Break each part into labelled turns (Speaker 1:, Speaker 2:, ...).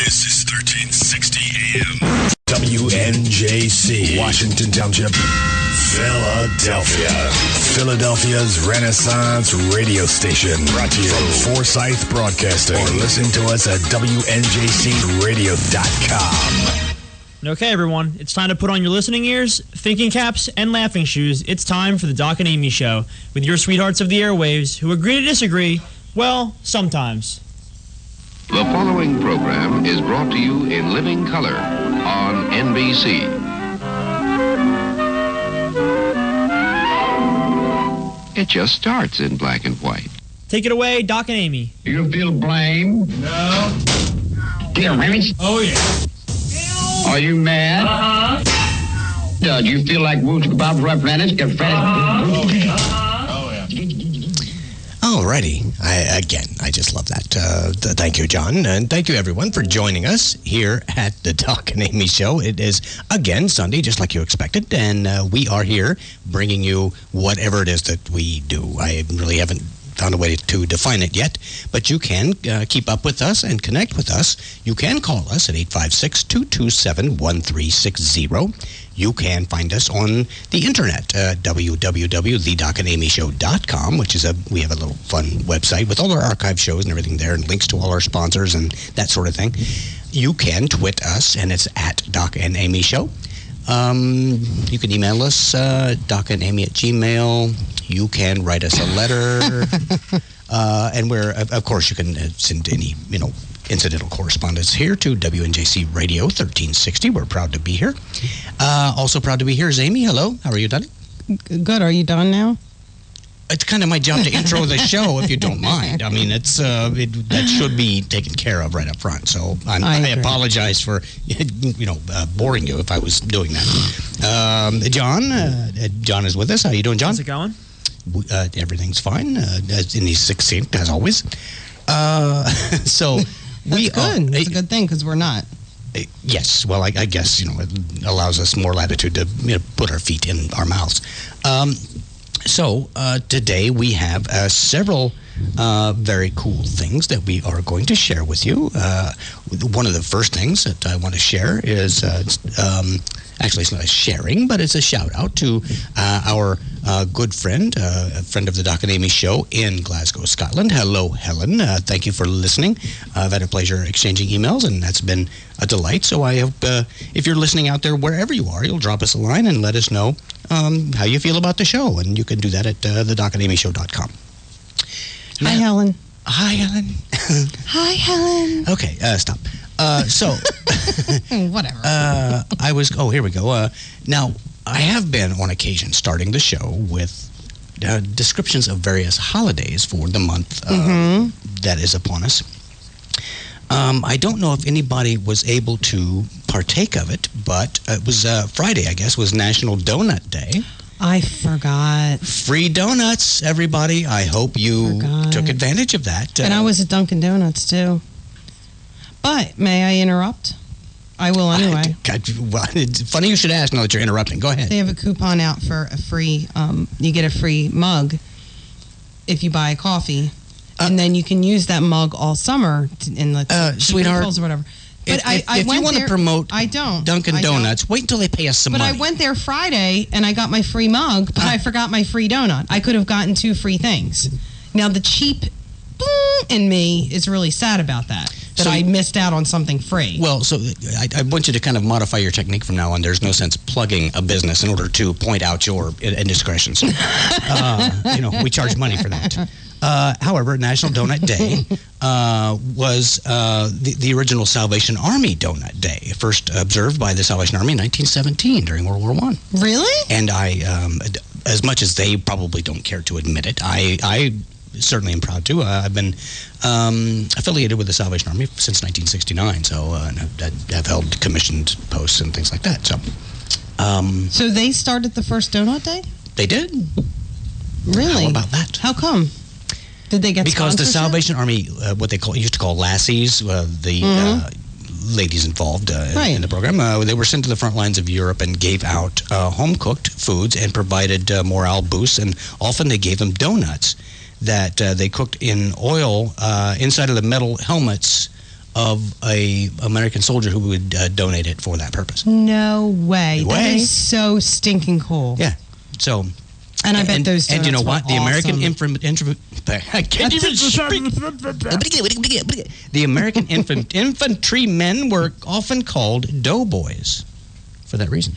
Speaker 1: This is 1360 AM. WNJC, Washington Township, Philadelphia. Philadelphia's Renaissance radio station. Brought to you from Forsyth Broadcasting. Or listen to us at WNJCradio.com.
Speaker 2: Okay, everyone, it's time to put on your listening ears, thinking caps, and laughing shoes. It's time for the Doc and Amy Show with your sweethearts of the airwaves who agree to disagree, well, sometimes.
Speaker 3: The following program is brought to you in living color on NBC. It just starts in black and white.
Speaker 2: Take it away, Doc and Amy.
Speaker 4: Do you feel blame?
Speaker 5: No.
Speaker 4: Do you really?
Speaker 5: Oh, yeah.
Speaker 4: Are you mad?
Speaker 5: Uh-huh.
Speaker 4: Do you feel like Woods Bob Referendus? Get Fred?
Speaker 5: Oh, yeah.
Speaker 6: Alrighty. I just love that. Thank you, John. And thank you, everyone, for joining us here at the Doc and Amy Show. It is, again, Sunday, just like you expected. And we are here bringing you whatever it is that we do. I really haven't found a way to define it yet, but you can keep up with us and connect with us. You can call us at 856-227-1360. You can find us on the internet, www.thedocandamyshow.com, which is we have a little fun website with all our archive shows and everything there, and links to all our sponsors and that sort of thing. You can twit us, and it's at Doc and Amy Show. You can email us, docandamy@gmail. You can write us a letter, and of course, you can send any, incidental correspondence here to WNJC Radio 1360. We're proud to be here. Also proud to be here is Amy. Hello. How are you, Donnie?
Speaker 7: Good. Are you done now?
Speaker 6: It's kind of my job to intro the show, if you don't mind. I mean, that should be taken care of right up front. So I apologize for, boring you if I was doing that. John is with us. How you doing, John?
Speaker 2: How's it going?
Speaker 6: Everything's fine. In these succinct, as always. So we
Speaker 7: That's good. That's a good thing because we're not.
Speaker 6: Yes. Well, I guess it allows us more latitude to put our feet in our mouths. So today we have several very cool things that we are going to share with you. One of the first things that I want to share is, actually it's not a sharing, but it's a shout out to our good friend, a friend of the Doc and Amy Show in Glasgow, Scotland. Hello, Helen. Thank you for listening. I've had a pleasure exchanging emails, and that's been a delight. So I hope if you're listening out there, wherever you are, you'll drop us a line and let us know how you feel about the show. And you can do that at thedocandamyshow.com.
Speaker 7: Hi, Helen.
Speaker 6: Hi, Helen.
Speaker 7: Hi, Helen.
Speaker 6: Okay, stop.
Speaker 7: Whatever.
Speaker 6: Here we go. Now, I have been on occasion starting the show with descriptions of various holidays for the month that is upon us. I don't know if anybody was able to partake of it, but it was Friday, I guess, was National Donut Day.
Speaker 7: I forgot.
Speaker 6: Free donuts, everybody. I hope you took advantage of that.
Speaker 7: And I was at Dunkin' Donuts, too. But may I interrupt? I will anyway.
Speaker 6: It's funny you should ask now that you're interrupting. Go ahead.
Speaker 7: They have a coupon out for a free, you get a free mug if you buy a coffee. And then you can use that mug all summer in the
Speaker 6: sweetheart,
Speaker 7: or whatever. But
Speaker 6: if you want to promote Dunkin' Donuts, wait until they pay us some money.
Speaker 7: But I went there Friday, and I got my free mug, but I forgot my free donut. I could have gotten 2 free things. Now, the cheap in me is really sad about that I missed out on something free.
Speaker 6: Well, so I want you to kind of modify your technique from now on. There's no sense plugging a business in order to point out your indiscretions. We charge money for that. However, National Donut Day was the original Salvation Army Donut Day, first observed by the Salvation Army in 1917 during World War I.
Speaker 7: Really?
Speaker 6: And I, as much as they probably don't care to admit it, I certainly am proud to. I've been affiliated with the Salvation Army since 1969, so I've held commissioned posts and things like that. So
Speaker 7: they started the first Donut Day?
Speaker 6: They did.
Speaker 7: Really?
Speaker 6: How about that?
Speaker 7: How come? Did they get
Speaker 6: because the
Speaker 7: sponsorship?
Speaker 6: Salvation Army, what they used to call lassies, ladies involved in the program, they were sent to the front lines of Europe and gave out home-cooked foods and provided morale boosts, and often they gave them donuts that they cooked in oil inside of the metal helmets of a American soldier who would donate it for that purpose.
Speaker 7: No way.
Speaker 6: No
Speaker 7: That
Speaker 6: way.
Speaker 7: is so stinking cool.
Speaker 6: Yeah. So.
Speaker 7: And I bet those
Speaker 6: And you know
Speaker 7: donuts
Speaker 6: what? The
Speaker 7: were
Speaker 6: American
Speaker 7: awesome.
Speaker 6: I can't even speak. The American infantrymen were often called doughboys for that reason.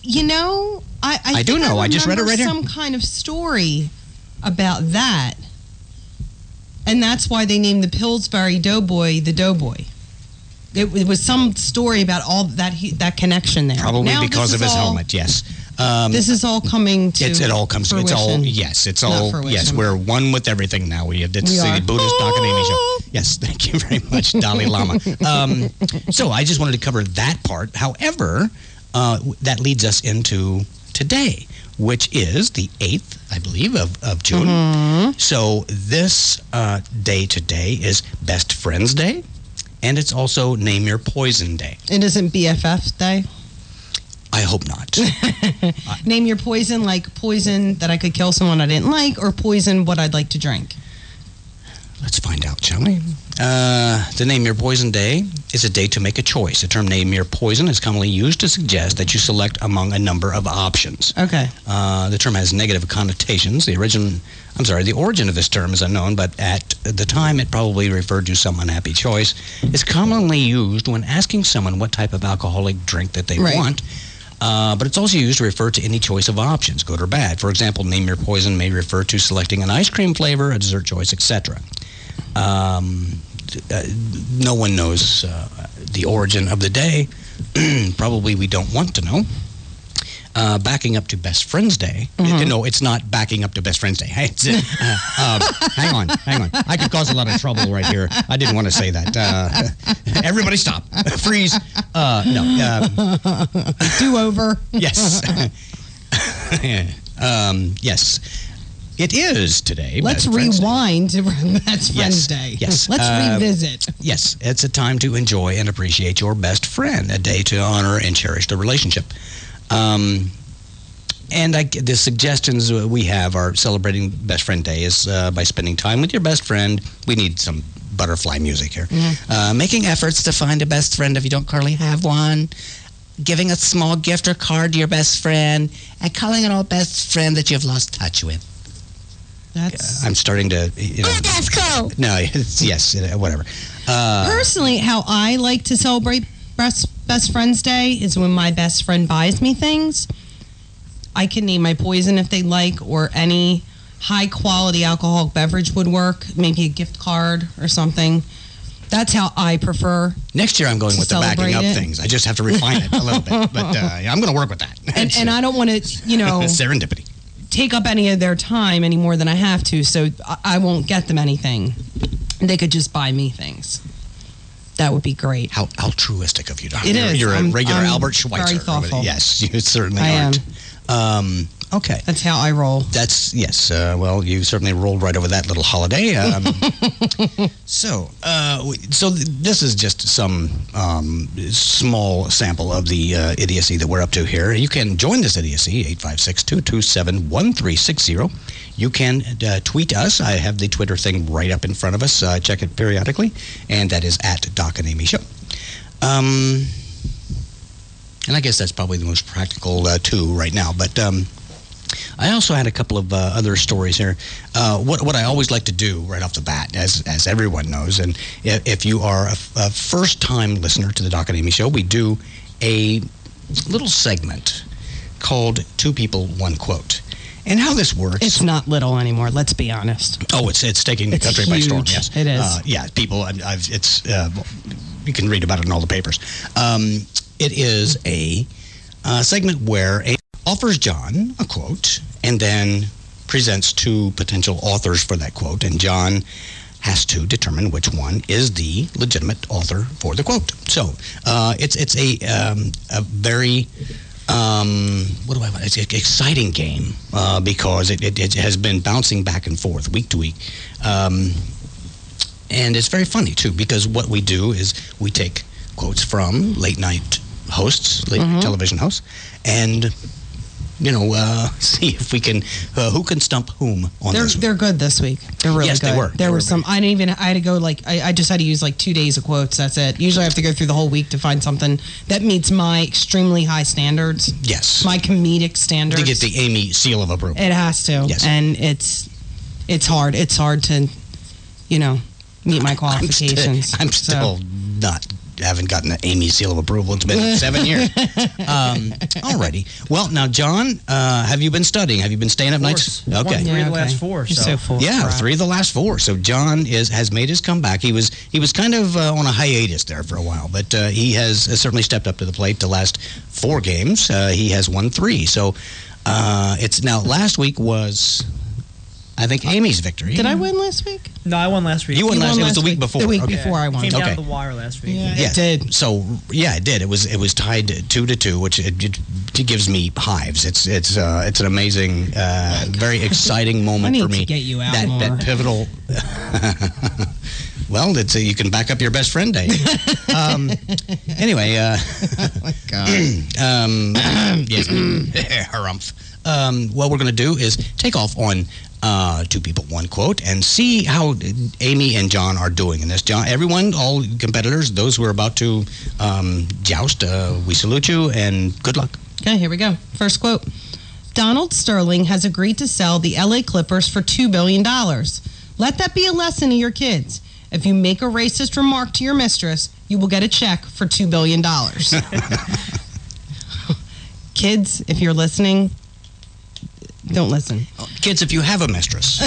Speaker 7: You know, I
Speaker 6: do
Speaker 7: think
Speaker 6: know. I just read it
Speaker 7: remember
Speaker 6: right here.
Speaker 7: some kind of story about that. And that's why they named the Pillsbury Doughboy the Doughboy. It was some story about all that connection there.
Speaker 6: Probably
Speaker 7: Now
Speaker 6: because
Speaker 7: this
Speaker 6: of
Speaker 7: is
Speaker 6: his
Speaker 7: all-
Speaker 6: helmet, yes.
Speaker 7: This is all coming to
Speaker 6: It all comes to, it's all,
Speaker 7: fruition.
Speaker 6: yes, it's
Speaker 7: Not
Speaker 6: all,
Speaker 7: fruition.
Speaker 6: yes, we're one with everything now. It's
Speaker 7: We
Speaker 6: the
Speaker 7: are.
Speaker 6: Buddhist Dokanemi show. Yes, thank you very much, Dalai Lama. So I just wanted to cover that part. However, that leads us into today, which is the 8th, I believe, of June.
Speaker 7: Mm-hmm.
Speaker 6: So this day today is Best Friends Day, and it's also Name Your Poison Day.
Speaker 7: It isn't BFF Day.
Speaker 6: I hope not.
Speaker 7: Name your poison, like poison that I could kill someone I didn't like, or poison what I'd like to drink.
Speaker 6: Let's find out, shall we? The Name Your Poison Day is a day to make a choice. The term Name Your Poison is commonly used to suggest that you select among a number of options.
Speaker 7: Okay.
Speaker 6: The term has negative connotations. The origin of this term is unknown, but at the time it probably referred to some unhappy choice. It's commonly used when asking someone what type of alcoholic drink that they
Speaker 7: Right.
Speaker 6: want. But it's also used to refer to any choice of options, good or bad. For example, Name Your Poison may refer to selecting an ice cream flavor, a dessert choice, etc. No one knows the origin of the day. Probably we don't want to know. Backing up to Best Friends Day. No, it's not backing up to Best Friends Day. Hang on. I could cause a lot of trouble right here. I didn't want to say that. Everybody stop. Freeze.
Speaker 7: Do over.
Speaker 6: Yes. Yes. It is today.
Speaker 7: Let's
Speaker 6: Best Friends Day.
Speaker 7: rewind to Best Friends
Speaker 6: Yes,
Speaker 7: Day.
Speaker 6: yes.
Speaker 7: Let's revisit.
Speaker 6: Yes, it's a time to enjoy and appreciate your best friend, a day to honor and cherish the relationship. The suggestions we have are celebrating Best Friend Day is by spending time with your best friend. We need some butterfly music here. Making efforts to find a best friend if you don't currently have one. Giving a small gift or card to your best friend. And calling an old best friend that you've lost touch with.
Speaker 7: That's
Speaker 6: I'm starting to...
Speaker 7: that's cool.
Speaker 6: No, yes, whatever.
Speaker 7: Personally, how I like to celebrate Best Friends Day is when my best friend buys me things. I can name my poison if they like, or any high quality alcoholic beverage would work. Maybe a gift card or something. That's how I prefer.
Speaker 6: Next year I'm going with the backing up things. I just have to refine it a little bit. But I'm going to work with that.
Speaker 7: And I don't want to,
Speaker 6: serendipity.
Speaker 7: take up any of their time any more than I have to, so I won't get them anything. They could just buy me things. That would be great.
Speaker 6: How altruistic of you, Doctor.
Speaker 7: It is.
Speaker 6: You're a regular
Speaker 7: I'm
Speaker 6: Albert Schweitzer.
Speaker 7: very thoughtful.
Speaker 6: Yes, you certainly
Speaker 7: I
Speaker 6: are.
Speaker 7: am.
Speaker 6: Okay.
Speaker 7: That's how I roll.
Speaker 6: That's, yes. Well, you certainly rolled right over that little holiday. So this is just some small sample of the idiocy that we're up to here. You can join this idiocy, 856-227-1360. You can tweet us. I have the Twitter thing right up in front of us. Check it periodically, and that is at Doc and Amy Show. And I guess that's probably the most practical too right now. But I also had a couple of other stories here. What I always like to do right off the bat, as everyone knows, and if you are a first-time listener to the Doc and Amy Show, we do a little segment called Two People, One Quote. And how this works...
Speaker 7: It's not little anymore, let's be honest.
Speaker 6: Oh, it's taking the country by storm, yes.
Speaker 7: It is.
Speaker 6: Yeah, people, you can read about it in all the papers. It is a segment where offers John a quote and then presents two potential authors for that quote, and John has to determine which one is the legitimate author for the quote. So it's a very it's an exciting game because it has been bouncing back and forth week to week. And it's very funny too, because what we do is we take quotes from late night hosts, television hosts, and see if we can who can stump whom on this.
Speaker 7: They're good this week. They're really
Speaker 6: Yes,
Speaker 7: good.
Speaker 6: they were.
Speaker 7: There were some. I had to go I just had to use 2 days of quotes. That's it. Usually I have to go through the whole week to find something that meets my extremely high standards.
Speaker 6: Yes.
Speaker 7: My comedic standards.
Speaker 6: To get the Amy seal of approval.
Speaker 7: It has to.
Speaker 6: Yes.
Speaker 7: And it's hard. It's hard to, meet my qualifications.
Speaker 6: I'm still not. Haven't gotten the Amy seal of approval. It's been 7 years. Alrighty. Well, now, John, have you been studying? Have you been staying up nights?
Speaker 2: Won
Speaker 6: Okay.
Speaker 2: 3 of the last 4.
Speaker 7: You're so full of
Speaker 6: Yeah,
Speaker 7: crap.
Speaker 6: 3 of the last 4. So John has made his comeback. He was kind of on a hiatus there for a while, but he has certainly stepped up to the plate. The last 4 games, he has won 3. So it's now last week was, I think, Amy's victory.
Speaker 7: Did I win last week?
Speaker 2: No, I won last week.
Speaker 6: You won last. It was the week
Speaker 7: week.
Speaker 6: before.
Speaker 7: The week
Speaker 6: Okay.
Speaker 7: before I won.
Speaker 2: Came down
Speaker 6: Okay.
Speaker 2: to the wire last week.
Speaker 7: Yeah,
Speaker 6: Yeah,
Speaker 7: it did.
Speaker 6: So it did. It was tied 2-2, which it gives me hives. It's an amazing, very exciting moment
Speaker 7: I need
Speaker 6: for me.
Speaker 7: to get you out
Speaker 6: that
Speaker 7: more.
Speaker 6: pivotal. Well, it's you can back up your best friend day. Anyway,
Speaker 7: Oh my God.
Speaker 6: yes, harumph. What we're going to do is take off on 2 People, 1 Quote and see how Amy and John are doing in this. John, everyone, all competitors, those who are about to joust, we salute you and good luck.
Speaker 7: Okay, here we go. First quote. Donald Sterling has agreed to sell the LA Clippers for $2 billion. Let that be a lesson to your kids. If you make a racist remark to your mistress, you will get a check for $2 billion. Kids, if you're listening, don't listen.
Speaker 6: Kids, if you have a mistress,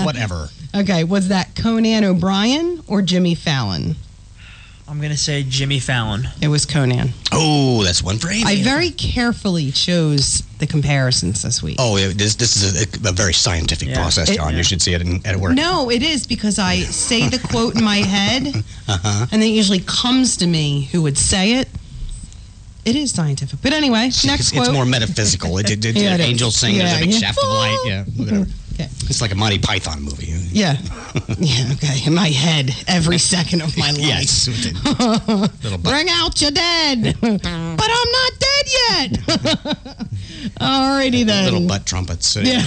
Speaker 6: whatever.
Speaker 7: Okay, was that Conan O'Brien or Jimmy Fallon?
Speaker 2: I'm going to say Jimmy Fallon.
Speaker 7: It was Conan.
Speaker 6: Oh, that's one for Amy.
Speaker 7: I very carefully chose the comparisons this week.
Speaker 6: Oh, yeah, this is a very scientific
Speaker 2: Yeah.
Speaker 6: process, John. You should see it at work.
Speaker 7: No, it is because I say the quote in my head, and then it usually comes to me who would say it. It is scientific. But anyway, next quote.
Speaker 6: It's more metaphysical.
Speaker 7: Yeah, it is.
Speaker 6: Angels sing, there's a big
Speaker 7: Yeah.
Speaker 6: shaft of light. Yeah, whatever.
Speaker 7: Okay.
Speaker 6: It's like a Monty Python movie.
Speaker 7: Yeah. Yeah, okay. In my head, every second of my life.
Speaker 6: Yes. Little butt.
Speaker 7: Bring out your dead. But I'm not dead yet. Alrighty then.
Speaker 6: Little butt trumpets.
Speaker 7: Yeah.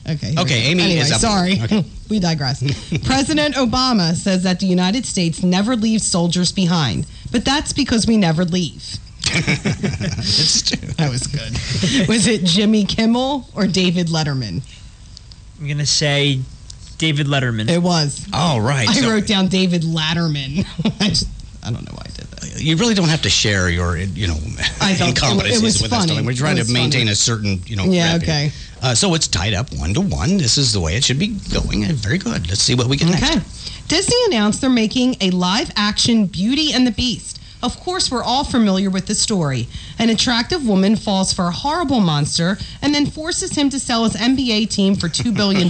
Speaker 7: Okay.
Speaker 6: Okay, Amy
Speaker 7: anyway,
Speaker 6: is up.
Speaker 7: Sorry.
Speaker 6: Okay.
Speaker 7: We digress. President Obama says that the United States never leaves soldiers behind, but that's because we never leave.
Speaker 6: It's true.
Speaker 7: That was good. Was it Jimmy Kimmel or David Letterman?
Speaker 2: I'm going to say David Letterman.
Speaker 7: It was.
Speaker 6: All right.
Speaker 7: I
Speaker 6: so
Speaker 7: wrote down David Latterman. I don't know why I did that.
Speaker 6: you really don't have to share your,
Speaker 7: I don't.
Speaker 6: incompetencies
Speaker 7: It was
Speaker 6: with us.
Speaker 7: funny.
Speaker 6: We're trying
Speaker 7: It
Speaker 6: to
Speaker 7: was
Speaker 6: maintain
Speaker 7: funny.
Speaker 6: a certain,
Speaker 7: Yeah,
Speaker 6: rep here.
Speaker 7: okay.
Speaker 6: So it's tied up 1-1. This is the way it should be going. Very good. Let's see what we get next.
Speaker 7: Okay. Disney announced they're making a live-action Beauty and the Beast. Of course, we're all familiar with the story. An attractive woman falls for a horrible monster and then forces him to sell his NBA team for $2 billion.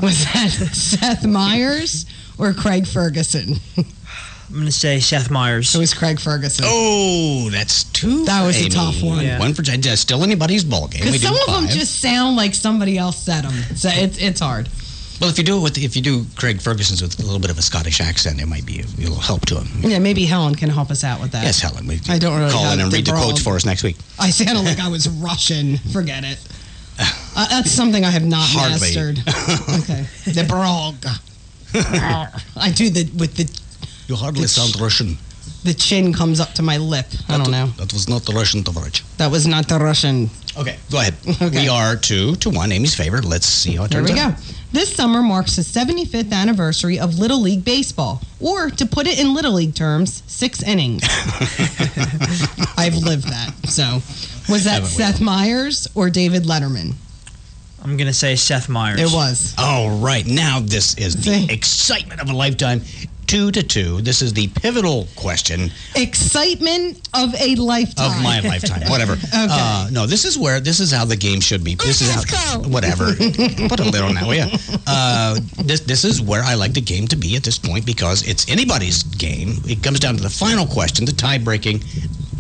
Speaker 7: Was that Seth Meyers or Craig Ferguson?
Speaker 2: I'm going to say Seth Meyers.
Speaker 7: It was Craig Ferguson.
Speaker 6: Oh, that's 2
Speaker 7: That
Speaker 6: for
Speaker 7: was a
Speaker 6: Amy.
Speaker 7: tough one.
Speaker 2: Yeah.
Speaker 6: 1 for still anybody's ball game. We
Speaker 7: Because
Speaker 6: do
Speaker 7: some of them
Speaker 6: 5.
Speaker 7: just sound like somebody else said them. So it's hard.
Speaker 6: Well, if you do Craig Ferguson's with a little bit of a Scottish accent, it might be a little help to him.
Speaker 7: Yeah, maybe Helen can help us out with that.
Speaker 6: Yes, Helen.
Speaker 7: I don't really
Speaker 6: call in
Speaker 7: have
Speaker 6: and
Speaker 7: the
Speaker 6: read the
Speaker 7: broad-
Speaker 6: quotes for us next week.
Speaker 7: I sounded like I was Russian. Forget it. That's something I have not
Speaker 6: Hardly.
Speaker 7: mastered. Okay. The brog. I do with
Speaker 6: You hardly sound Russian.
Speaker 7: the chin comes up to my lip. I don't know.
Speaker 6: That was not the Russian Tovarich.
Speaker 7: That was not the Russian.
Speaker 6: Okay, go ahead.
Speaker 7: Okay.
Speaker 6: We are 2-1. Amy's favorite. Let's see how it
Speaker 7: There
Speaker 6: turns
Speaker 7: we
Speaker 6: out.
Speaker 7: go. This summer marks the 75th anniversary of Little League Baseball, or to put it in Little League terms, 6 innings. I've lived that. So, was that
Speaker 6: Haven't we
Speaker 7: Seth Meyers or David Letterman?
Speaker 2: I'm going to say Seth Meyers.
Speaker 7: It was.
Speaker 6: All right, now this is the
Speaker 7: See?
Speaker 6: excitement of a lifetime. 2-2. This is the pivotal question
Speaker 7: Excitement of a lifetime.
Speaker 6: of my lifetime. Whatever.
Speaker 7: Okay.
Speaker 6: No, this is how the game should be. This is how. Whatever. Put a lid on that, will you? This is where I like the game to be at this point because it's anybody's game. It comes down to the final question, the tie breaking.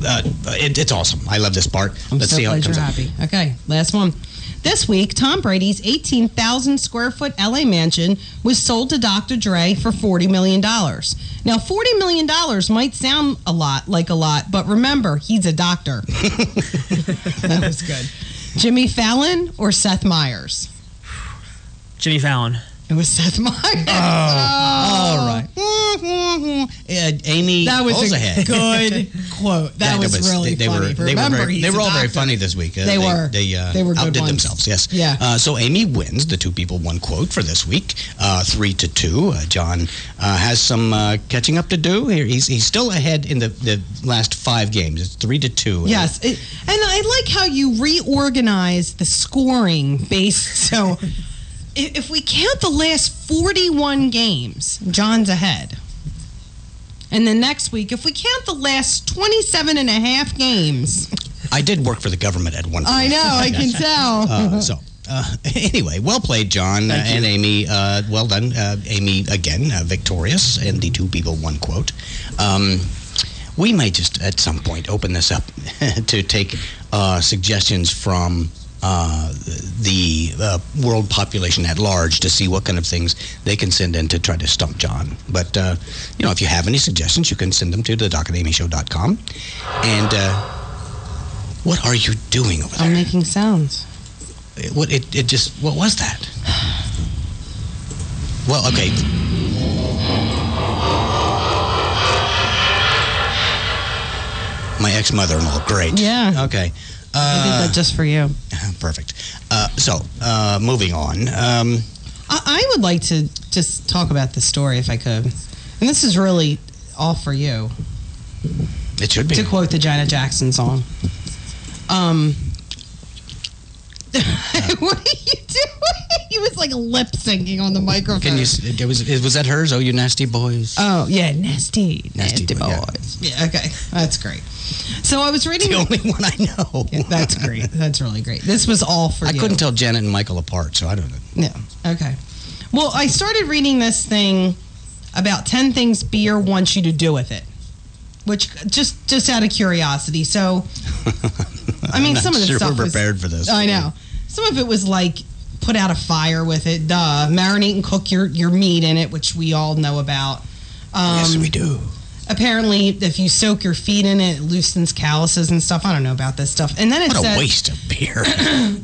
Speaker 6: It's awesome. I love this part.
Speaker 7: I'm
Speaker 6: Let's
Speaker 7: so
Speaker 6: see how it
Speaker 7: glad
Speaker 6: comes
Speaker 7: you're
Speaker 6: out.
Speaker 7: happy. Okay, last one. This week, Tom Brady's 18,000 square foot LA mansion was sold to Dr. Dre for $40 million. Now, $40 million might sound like a lot, but remember, he's a doctor. That was good. Jimmy Fallon or Seth Meyers?
Speaker 2: Jimmy Fallon.
Speaker 7: It was Seth Meyers.
Speaker 6: All right. Amy
Speaker 7: That was
Speaker 6: ahead.
Speaker 7: a good quote. That was really funny.
Speaker 6: They were all very funny this week.
Speaker 7: They were.
Speaker 6: They
Speaker 7: good
Speaker 6: outdid
Speaker 7: ones.
Speaker 6: themselves. Yes.
Speaker 7: Yeah.
Speaker 6: So Amy wins the Two People One Quote for this week, 3-2. John has some catching up to do. He's still ahead in the last 5 games. It's 3-2.
Speaker 7: Yes, and I like how you reorganize the scoring based. So if we count the last 41 games, John's ahead. And then next week, if we count the last 27 and a half games.
Speaker 6: I did work for the government at one point.
Speaker 7: I know, I can tell.
Speaker 6: Anyway, well played, John and Amy. Well done. Amy, again, victorious in the Two People One Quote. We may just, at some point, open this up to take suggestions from the world population at large to see what kind of things they can send in to try to stump John. But, if you have any suggestions, you can send them to thedocanamyshow.com. And what are you doing over there?
Speaker 7: I'm making sounds.
Speaker 6: What was that? Well, okay. My ex-mother-in-law, great.
Speaker 7: Yeah.
Speaker 6: Okay.
Speaker 7: I did that just for you.
Speaker 6: Perfect. Moving on.
Speaker 7: I would like to just talk about this story if I could. And this is really all for you.
Speaker 6: It should be.
Speaker 7: To quote the Janet Jackson song. What are you doing? He was like lip syncing on the microphone.
Speaker 6: Can you? Was that hers? Oh, you nasty boys.
Speaker 7: Oh yeah, nasty boys.
Speaker 6: Yeah.
Speaker 7: Yeah, okay, that's great. So I was reading.
Speaker 6: The only one I know.
Speaker 7: Yeah, that's great. That's really great. This was all for you.
Speaker 6: I couldn't tell Janet and Michael apart, so I don't know.
Speaker 7: Yeah. Okay. Well, I started reading this thing about 10 things beer wants you to do with it, which just out of curiosity. So, I mean, some of the stuff
Speaker 6: we're prepared for this.
Speaker 7: I know. Some of it was like put out a fire with it. Marinate and cook your meat in it, which we all know about.
Speaker 6: Yes, we do.
Speaker 7: Apparently, if you soak your feet in it, it loosens calluses and stuff. I don't know about this stuff. And then it says,
Speaker 6: what a waste of beer.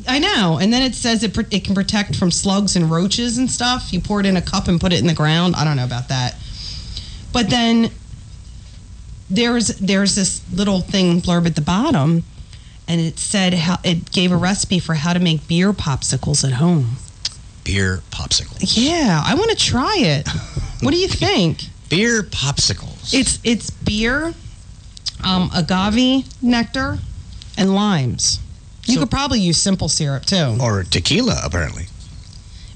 Speaker 7: I know. And then it says it can protect from slugs and roaches and stuff. You pour it in a cup and put it in the ground. I don't know about that. But then there's this little thing blurb at the bottom, and it said it gave a recipe for how to make beer popsicles at home.
Speaker 6: Beer popsicles.
Speaker 7: Yeah, I want to try it. What do you think?
Speaker 6: Beer popsicles.
Speaker 7: It's beer, agave nectar, and limes. You could probably use simple syrup too.
Speaker 6: Or tequila, apparently.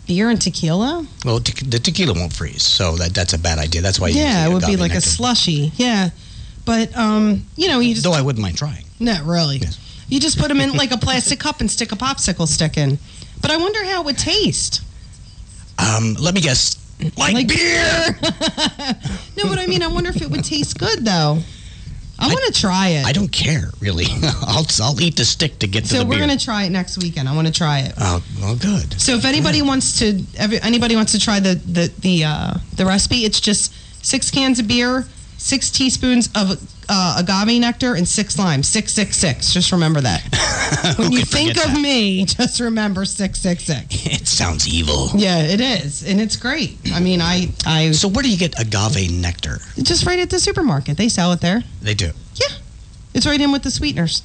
Speaker 7: Beer and tequila?
Speaker 6: Well, the tequila won't freeze, so that's a bad idea. That's why you use
Speaker 7: it would be like
Speaker 6: nectar.
Speaker 7: a slushy. Yeah, but you just.
Speaker 6: Though I wouldn't mind trying.
Speaker 7: Not really.
Speaker 6: Yes.
Speaker 7: You just put them in like a plastic cup and stick a popsicle stick in. But I wonder how it would taste.
Speaker 6: Let me guess. Like beer.
Speaker 7: No, but I mean, I wonder if it would taste good though. I want to try it.
Speaker 6: I don't care really. I'll eat the stick to get to the beer.
Speaker 7: So we're gonna try it next weekend. I want to try it.
Speaker 6: Oh, well, good.
Speaker 7: So if anybody wants to try the recipe, it's just 6 cans of beer, 6 teaspoons of agave nectar, and 6 limes. 666. Just remember that. When you think of me, just remember 666.
Speaker 6: It sounds evil.
Speaker 7: Yeah, it is, and it's great. I mean, I
Speaker 6: So where do you get agave nectar?
Speaker 7: just right at the supermarket. They sell it there.
Speaker 6: They do.
Speaker 7: Yeah, it's right in with the sweeteners.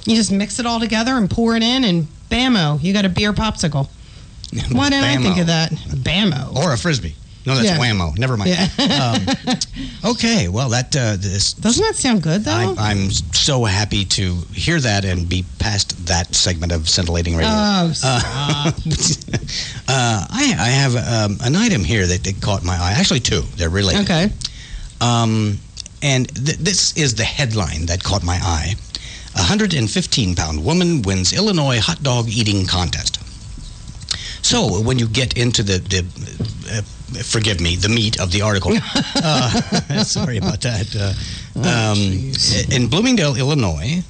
Speaker 7: You just mix it all together and pour it in, and bammo, you got a beer popsicle. Why didn't I think of that? Bammo.
Speaker 6: Or a Frisbee. No, that's whammo. Never mind.
Speaker 7: Yeah.
Speaker 6: Okay, well, this
Speaker 7: Doesn't that sound good, though?
Speaker 6: I'm so happy to hear that and be past that segment of scintillating radio.
Speaker 7: Oh, stop.
Speaker 6: I have an item here that caught my eye. Actually, 2. They're related.
Speaker 7: Okay.
Speaker 6: And this is the headline that caught my eye. 115-pound woman wins Illinois hot dog eating contest. So when you get into forgive me, the meat of the article. Sorry about that. In Bloomingdale, Illinois,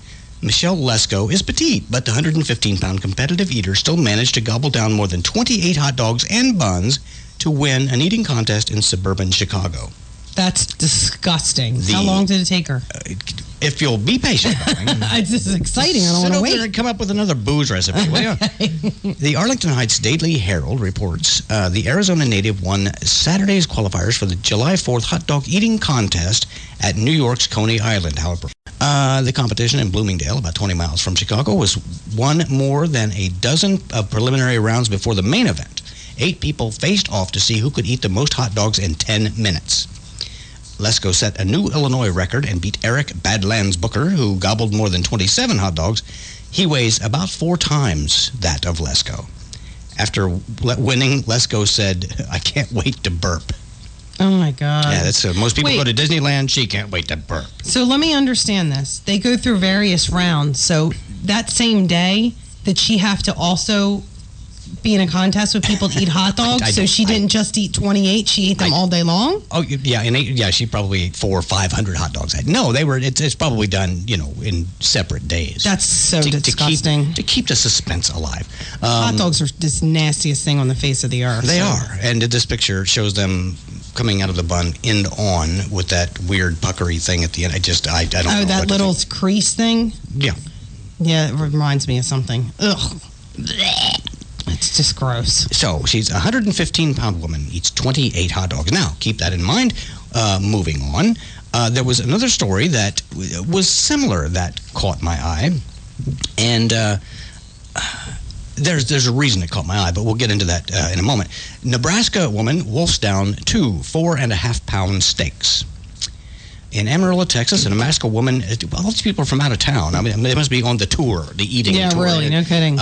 Speaker 6: Michelle Lesko is petite, but the 115-pound competitive eater still managed to gobble down more than 28 hot dogs and buns to win an eating contest in suburban Chicago.
Speaker 7: That's disgusting. How long did it take her?
Speaker 6: If you'll be patient,
Speaker 7: This is exciting. I don't want to wait.
Speaker 6: There and come up with another booze recipe, will you? The Arlington Heights Daily Herald reports the Arizona native won Saturday's qualifiers for the July 4th hot dog eating contest at New York's Coney Island. However, the competition in Bloomingdale, about 20 miles from Chicago, was won more than a dozen preliminary rounds before the main event. 8 people faced off to see who could eat the most hot dogs in 10 minutes. Lesko set a new Illinois record and beat Eric Badlands Booker, who gobbled more than 27 hot dogs. He weighs about 4 times that of Lesko. After winning, Lesko said, "I can't wait to burp."
Speaker 7: Oh, my God.
Speaker 6: Yeah, that's most people go to Disneyland. She can't wait to burp.
Speaker 7: So let me understand this. They go through various rounds. So that same day, did she have to also be in a contest with people to eat hot dogs? So she didn't just eat 28; she ate them all day long.
Speaker 6: Oh yeah, she probably ate 400 or 500 hot dogs. No, they were. It's probably done, in separate days.
Speaker 7: That's so disgusting.
Speaker 6: To keep the suspense alive.
Speaker 7: Hot dogs are the nastiest thing on the face of the earth.
Speaker 6: They are, and this picture shows them coming out of the bun end on with that weird puckery thing at the end. I don't know.
Speaker 7: Oh, that little crease thing.
Speaker 6: Yeah.
Speaker 7: Yeah, it reminds me of something. Ugh. It's just gross.
Speaker 6: So she's a 115-pound woman, eats 28 hot dogs. Now, keep that in mind. Moving on, there was another story that was similar that caught my eye, and there's a reason it caught my eye, but we'll get into that in a moment. Nebraska woman wolfs down 2 4.5-pound steaks. In Amarillo, Texas, a Nebraska woman, all these people are from out of town. I mean, they must be on the tour, the eating tour.
Speaker 7: Yeah, really, no kidding.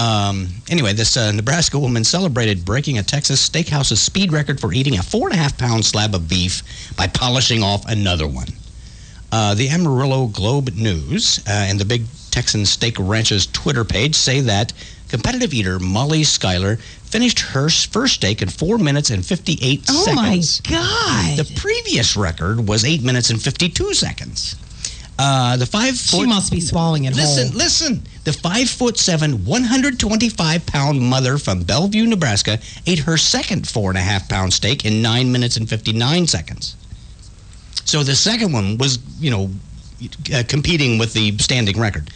Speaker 6: Anyway, this Nebraska woman celebrated breaking a Texas steakhouse's speed record for eating a 4.5-pound slab of beef by polishing off another one. The Amarillo Globe News and the Big Texan Steak Ranch's Twitter page say that competitive eater Molly Schuyler finished her first steak in 4 minutes and 58 seconds.
Speaker 7: Oh, my God.
Speaker 6: The previous record was 8 minutes and 52 seconds. The 5 foot...
Speaker 7: She must be swallowing it whole.
Speaker 6: Listen. The 5'7", 125-pound mother from Bellevue, Nebraska, ate her second 4.5-pound steak in 9 minutes and 59 seconds. So the second one was, competing with the standing record.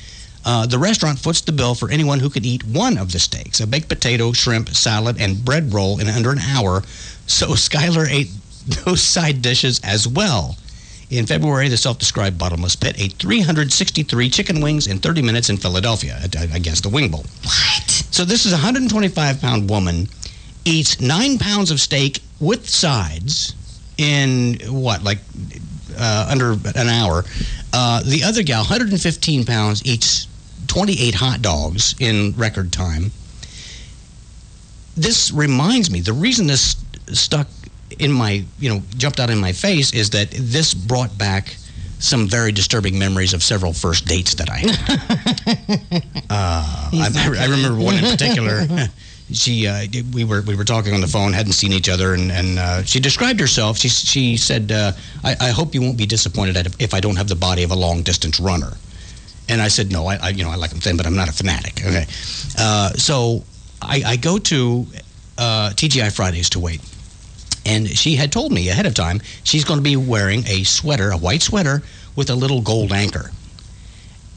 Speaker 6: The restaurant foots the bill for anyone who could eat one of the steaks, a baked potato, shrimp, salad, and bread roll in under an hour. So Schuyler ate those side dishes as well. In February, the self-described bottomless pit ate 363 chicken wings in 30 minutes in Philadelphia against the Wing Bowl.
Speaker 7: What?
Speaker 6: So this is a 125-pound woman, eats 9 pounds of steak with sides in, under an hour. The other gal, 115 pounds, eats 28 hot dogs in record time. This reminds me, the reason this stuck in my, jumped out in my face is that this brought back some very disturbing memories of several first dates that I had. I remember one in particular. We were talking on the phone, hadn't seen each other, and she described herself. She said, "I hope you won't be disappointed if I don't have the body of a long distance runner." And I said, "No, I like them thin, but I'm not a fanatic." Okay, so I go to TGI Fridays to wait, and she had told me ahead of time she's going to be wearing a sweater, a white sweater with a little gold anchor.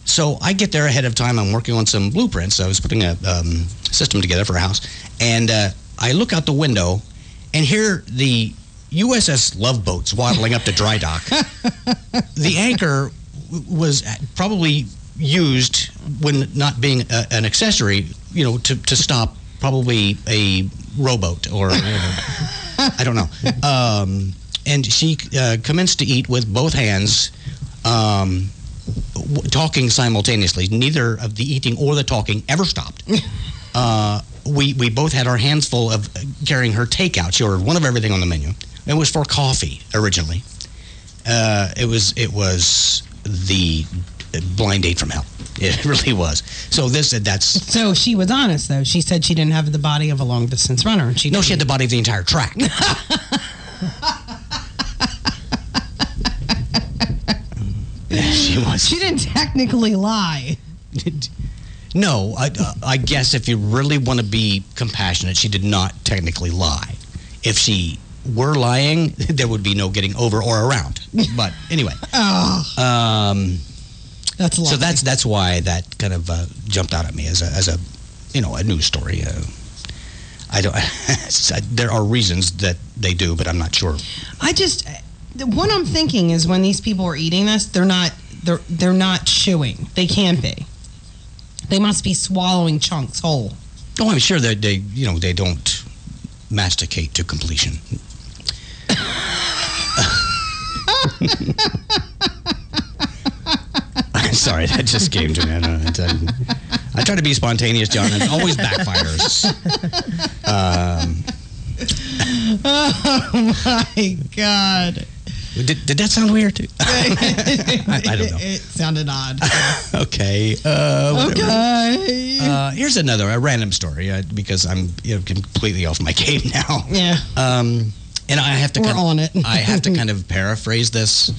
Speaker 6: So I get there ahead of time. I'm working on some blueprints. I was putting a system together for a house. And I look out the window and hear the USS Love Boats waddling up to dry dock. The anchor was probably used, when not being an accessory, to stop probably a rowboat or I don't know. And she commenced to eat with both hands, talking simultaneously. Neither of the eating or the talking ever stopped. We both had our hands full of carrying her takeout. She ordered one of everything on the menu. It was for coffee originally. It was the blind date from hell. It really was. So
Speaker 7: So she was honest though. She said she didn't have the body of a long distance runner, and she
Speaker 6: had the body of the entire track. She was.
Speaker 7: She didn't technically lie.
Speaker 6: No, I guess if you really want to be compassionate, she did not technically lie. If she were lying, there would be no getting over or around. But anyway,
Speaker 7: that's lovely.
Speaker 6: so that's why that kind of jumped out at me as a a news story. I don't. There are reasons that they do, but I'm not sure.
Speaker 7: What I'm thinking is when these people are eating this, they're not chewing. They can't be. They must be swallowing chunks whole.
Speaker 6: Oh, I'm sure that they don't masticate to completion. I'm sorry, that just came to me. I try to be spontaneous, John, and it always backfires.
Speaker 7: Oh my God.
Speaker 6: Did that sound weird too? I don't know.
Speaker 7: It sounded odd.
Speaker 6: Okay.
Speaker 7: Okay.
Speaker 6: Here's a random story because I'm completely off my game now.
Speaker 7: Yeah.
Speaker 6: And I have to.
Speaker 7: We're on it.
Speaker 6: I have to kind of paraphrase this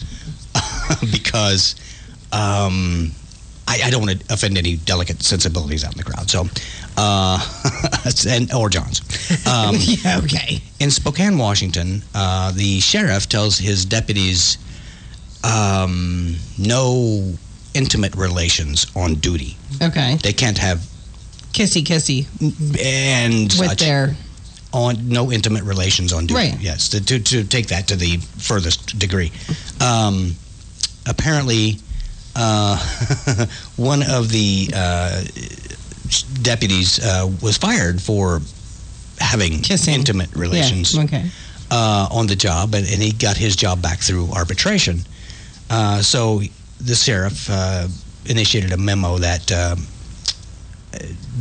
Speaker 6: because I don't want to offend any delicate sensibilities out in the crowd. So, or John's.
Speaker 7: Yeah, okay.
Speaker 6: In Spokane, Washington, the sheriff tells his deputies no intimate relations on duty.
Speaker 7: Okay.
Speaker 6: They can't have
Speaker 7: Kissy
Speaker 6: and
Speaker 7: with
Speaker 6: such
Speaker 7: their
Speaker 6: on no intimate relations on duty.
Speaker 7: Right.
Speaker 6: Yes, to take that to the furthest degree. Apparently, one of the deputies was fired for having
Speaker 7: Kissing.
Speaker 6: intimate relations on the job, and he got his job back through arbitration. So the sheriff initiated a memo that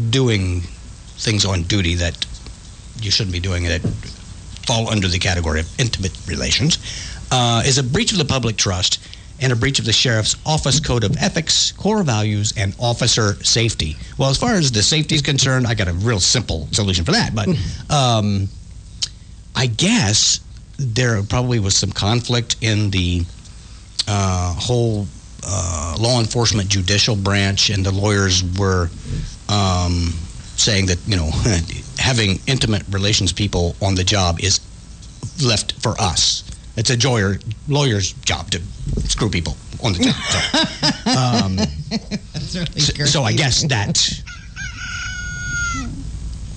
Speaker 6: doing things on duty that you shouldn't be doing that fall under the category of intimate relations is a breach of the public trust and a breach of the sheriff's office code of ethics, core values, and officer safety. Well, as far as the safety is concerned, I got a real simple solution for that. But I guess there probably was some conflict in the whole law enforcement judicial branch, and the lawyers were saying that, having intimate relations people on the job is left for us. It's a lawyer's job to screw people on the job.
Speaker 7: That's really great.
Speaker 6: So I guess that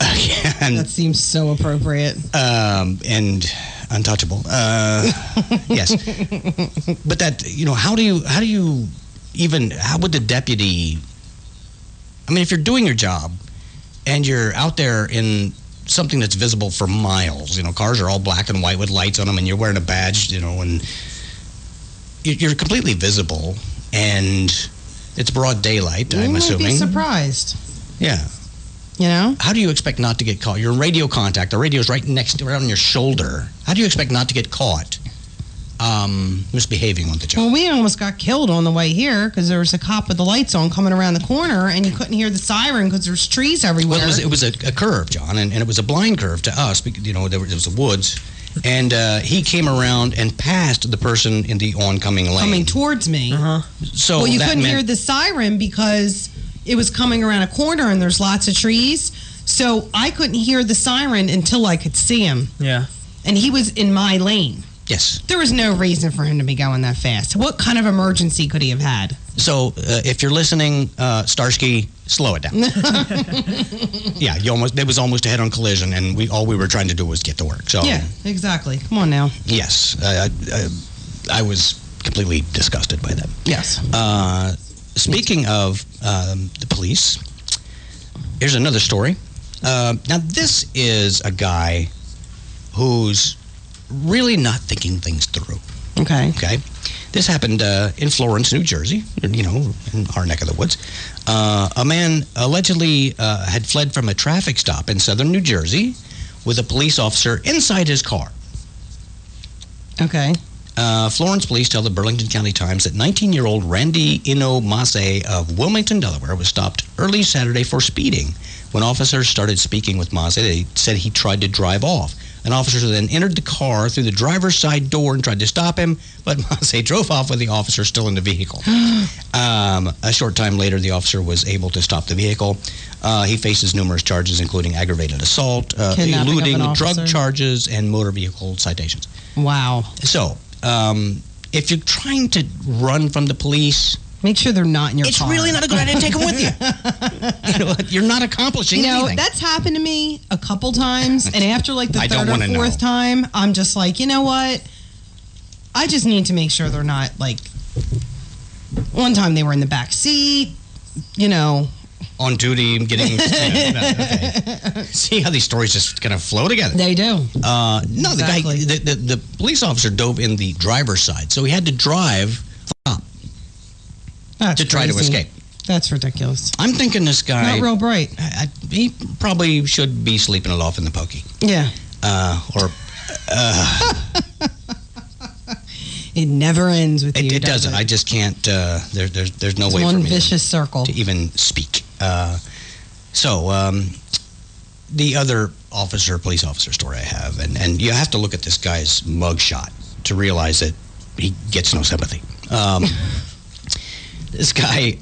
Speaker 6: again,
Speaker 7: that seems so appropriate.
Speaker 6: And untouchable. Yes, but that how would the deputy? I mean, if you're doing your job and you're out there in something that's visible for miles, cars are all black and white with lights on them, and you're wearing a badge, and you're completely visible, and it's broad daylight. I'm assuming.
Speaker 7: Be surprised.
Speaker 6: Yeah. How do you expect not to get caught? You're in radio contact. The radio's right on your shoulder. How do you expect not to get caught misbehaving on the job?
Speaker 7: Well, we almost got killed on the way here because there was a cop with the lights on coming around the corner, and you couldn't hear the siren because there's trees everywhere.
Speaker 6: Well, it was a curve, John, and it was a blind curve to us because there was the woods, and he came around and passed the person in the oncoming lane,
Speaker 7: coming towards me.
Speaker 6: So
Speaker 7: well, you couldn't hear the siren because it was coming around a corner and there's lots of trees. So I couldn't hear the siren until I could see him.
Speaker 2: Yeah.
Speaker 7: And he was in my lane.
Speaker 6: Yes.
Speaker 7: There was no reason for him to be going that fast. What kind of emergency could he have had?
Speaker 6: So if you're listening, Starsky, slow it down. Yeah, it was almost a head-on collision, and all we were trying to do was get to work. So
Speaker 7: yeah, exactly. Come on now.
Speaker 6: Yes, I was completely disgusted by that.
Speaker 7: Yes.
Speaker 6: Speaking of the police, here's another story. Now, this is a guy who's really not thinking things through.
Speaker 7: Okay.
Speaker 6: This happened in Florence, New Jersey, in our neck of the woods. A man allegedly had fled from a traffic stop in southern New Jersey with a police officer inside his car.
Speaker 7: Okay.
Speaker 6: Florence police tell the Burlington County Times that 19-year-old Randy Ino Masse of Wilmington, Delaware, was stopped early Saturday for speeding. When officers started speaking with Masse, they said he tried to drive off. An officer then entered the car through the driver's side door and tried to stop him, but Massey drove off with the officer still in the vehicle. A short time later, the officer was able to stop the vehicle. He faces numerous charges, including aggravated assault, eluding, drug charges, and motor vehicle citations.
Speaker 7: Wow.
Speaker 6: So, if you're trying to run from the police,
Speaker 7: make sure they're not in your car.
Speaker 6: It's really not a good idea to take them with you. You're not accomplishing anything.
Speaker 7: That's happened to me a couple times, and after like the third or fourth time, I'm just like, you know what? I just need to make sure they're not like. One time they were in the back seat,
Speaker 6: on duty, getting. Okay. See how these stories just kind of flow together.
Speaker 7: They do.
Speaker 6: Exactly. The police officer dove in the driver's side, so he had to drive up to try to escape.
Speaker 7: That's ridiculous.
Speaker 6: I'm thinking this guy
Speaker 7: not real bright.
Speaker 6: He probably should be sleeping it off in the pokey.
Speaker 7: Yeah. It never ends with you.
Speaker 6: It doesn't. I just can't. There's no way for me.
Speaker 7: One vicious circle
Speaker 6: to even speak. The other police officer story I have, and you have to look at this guy's mugshot to realize that he gets no sympathy. This guy,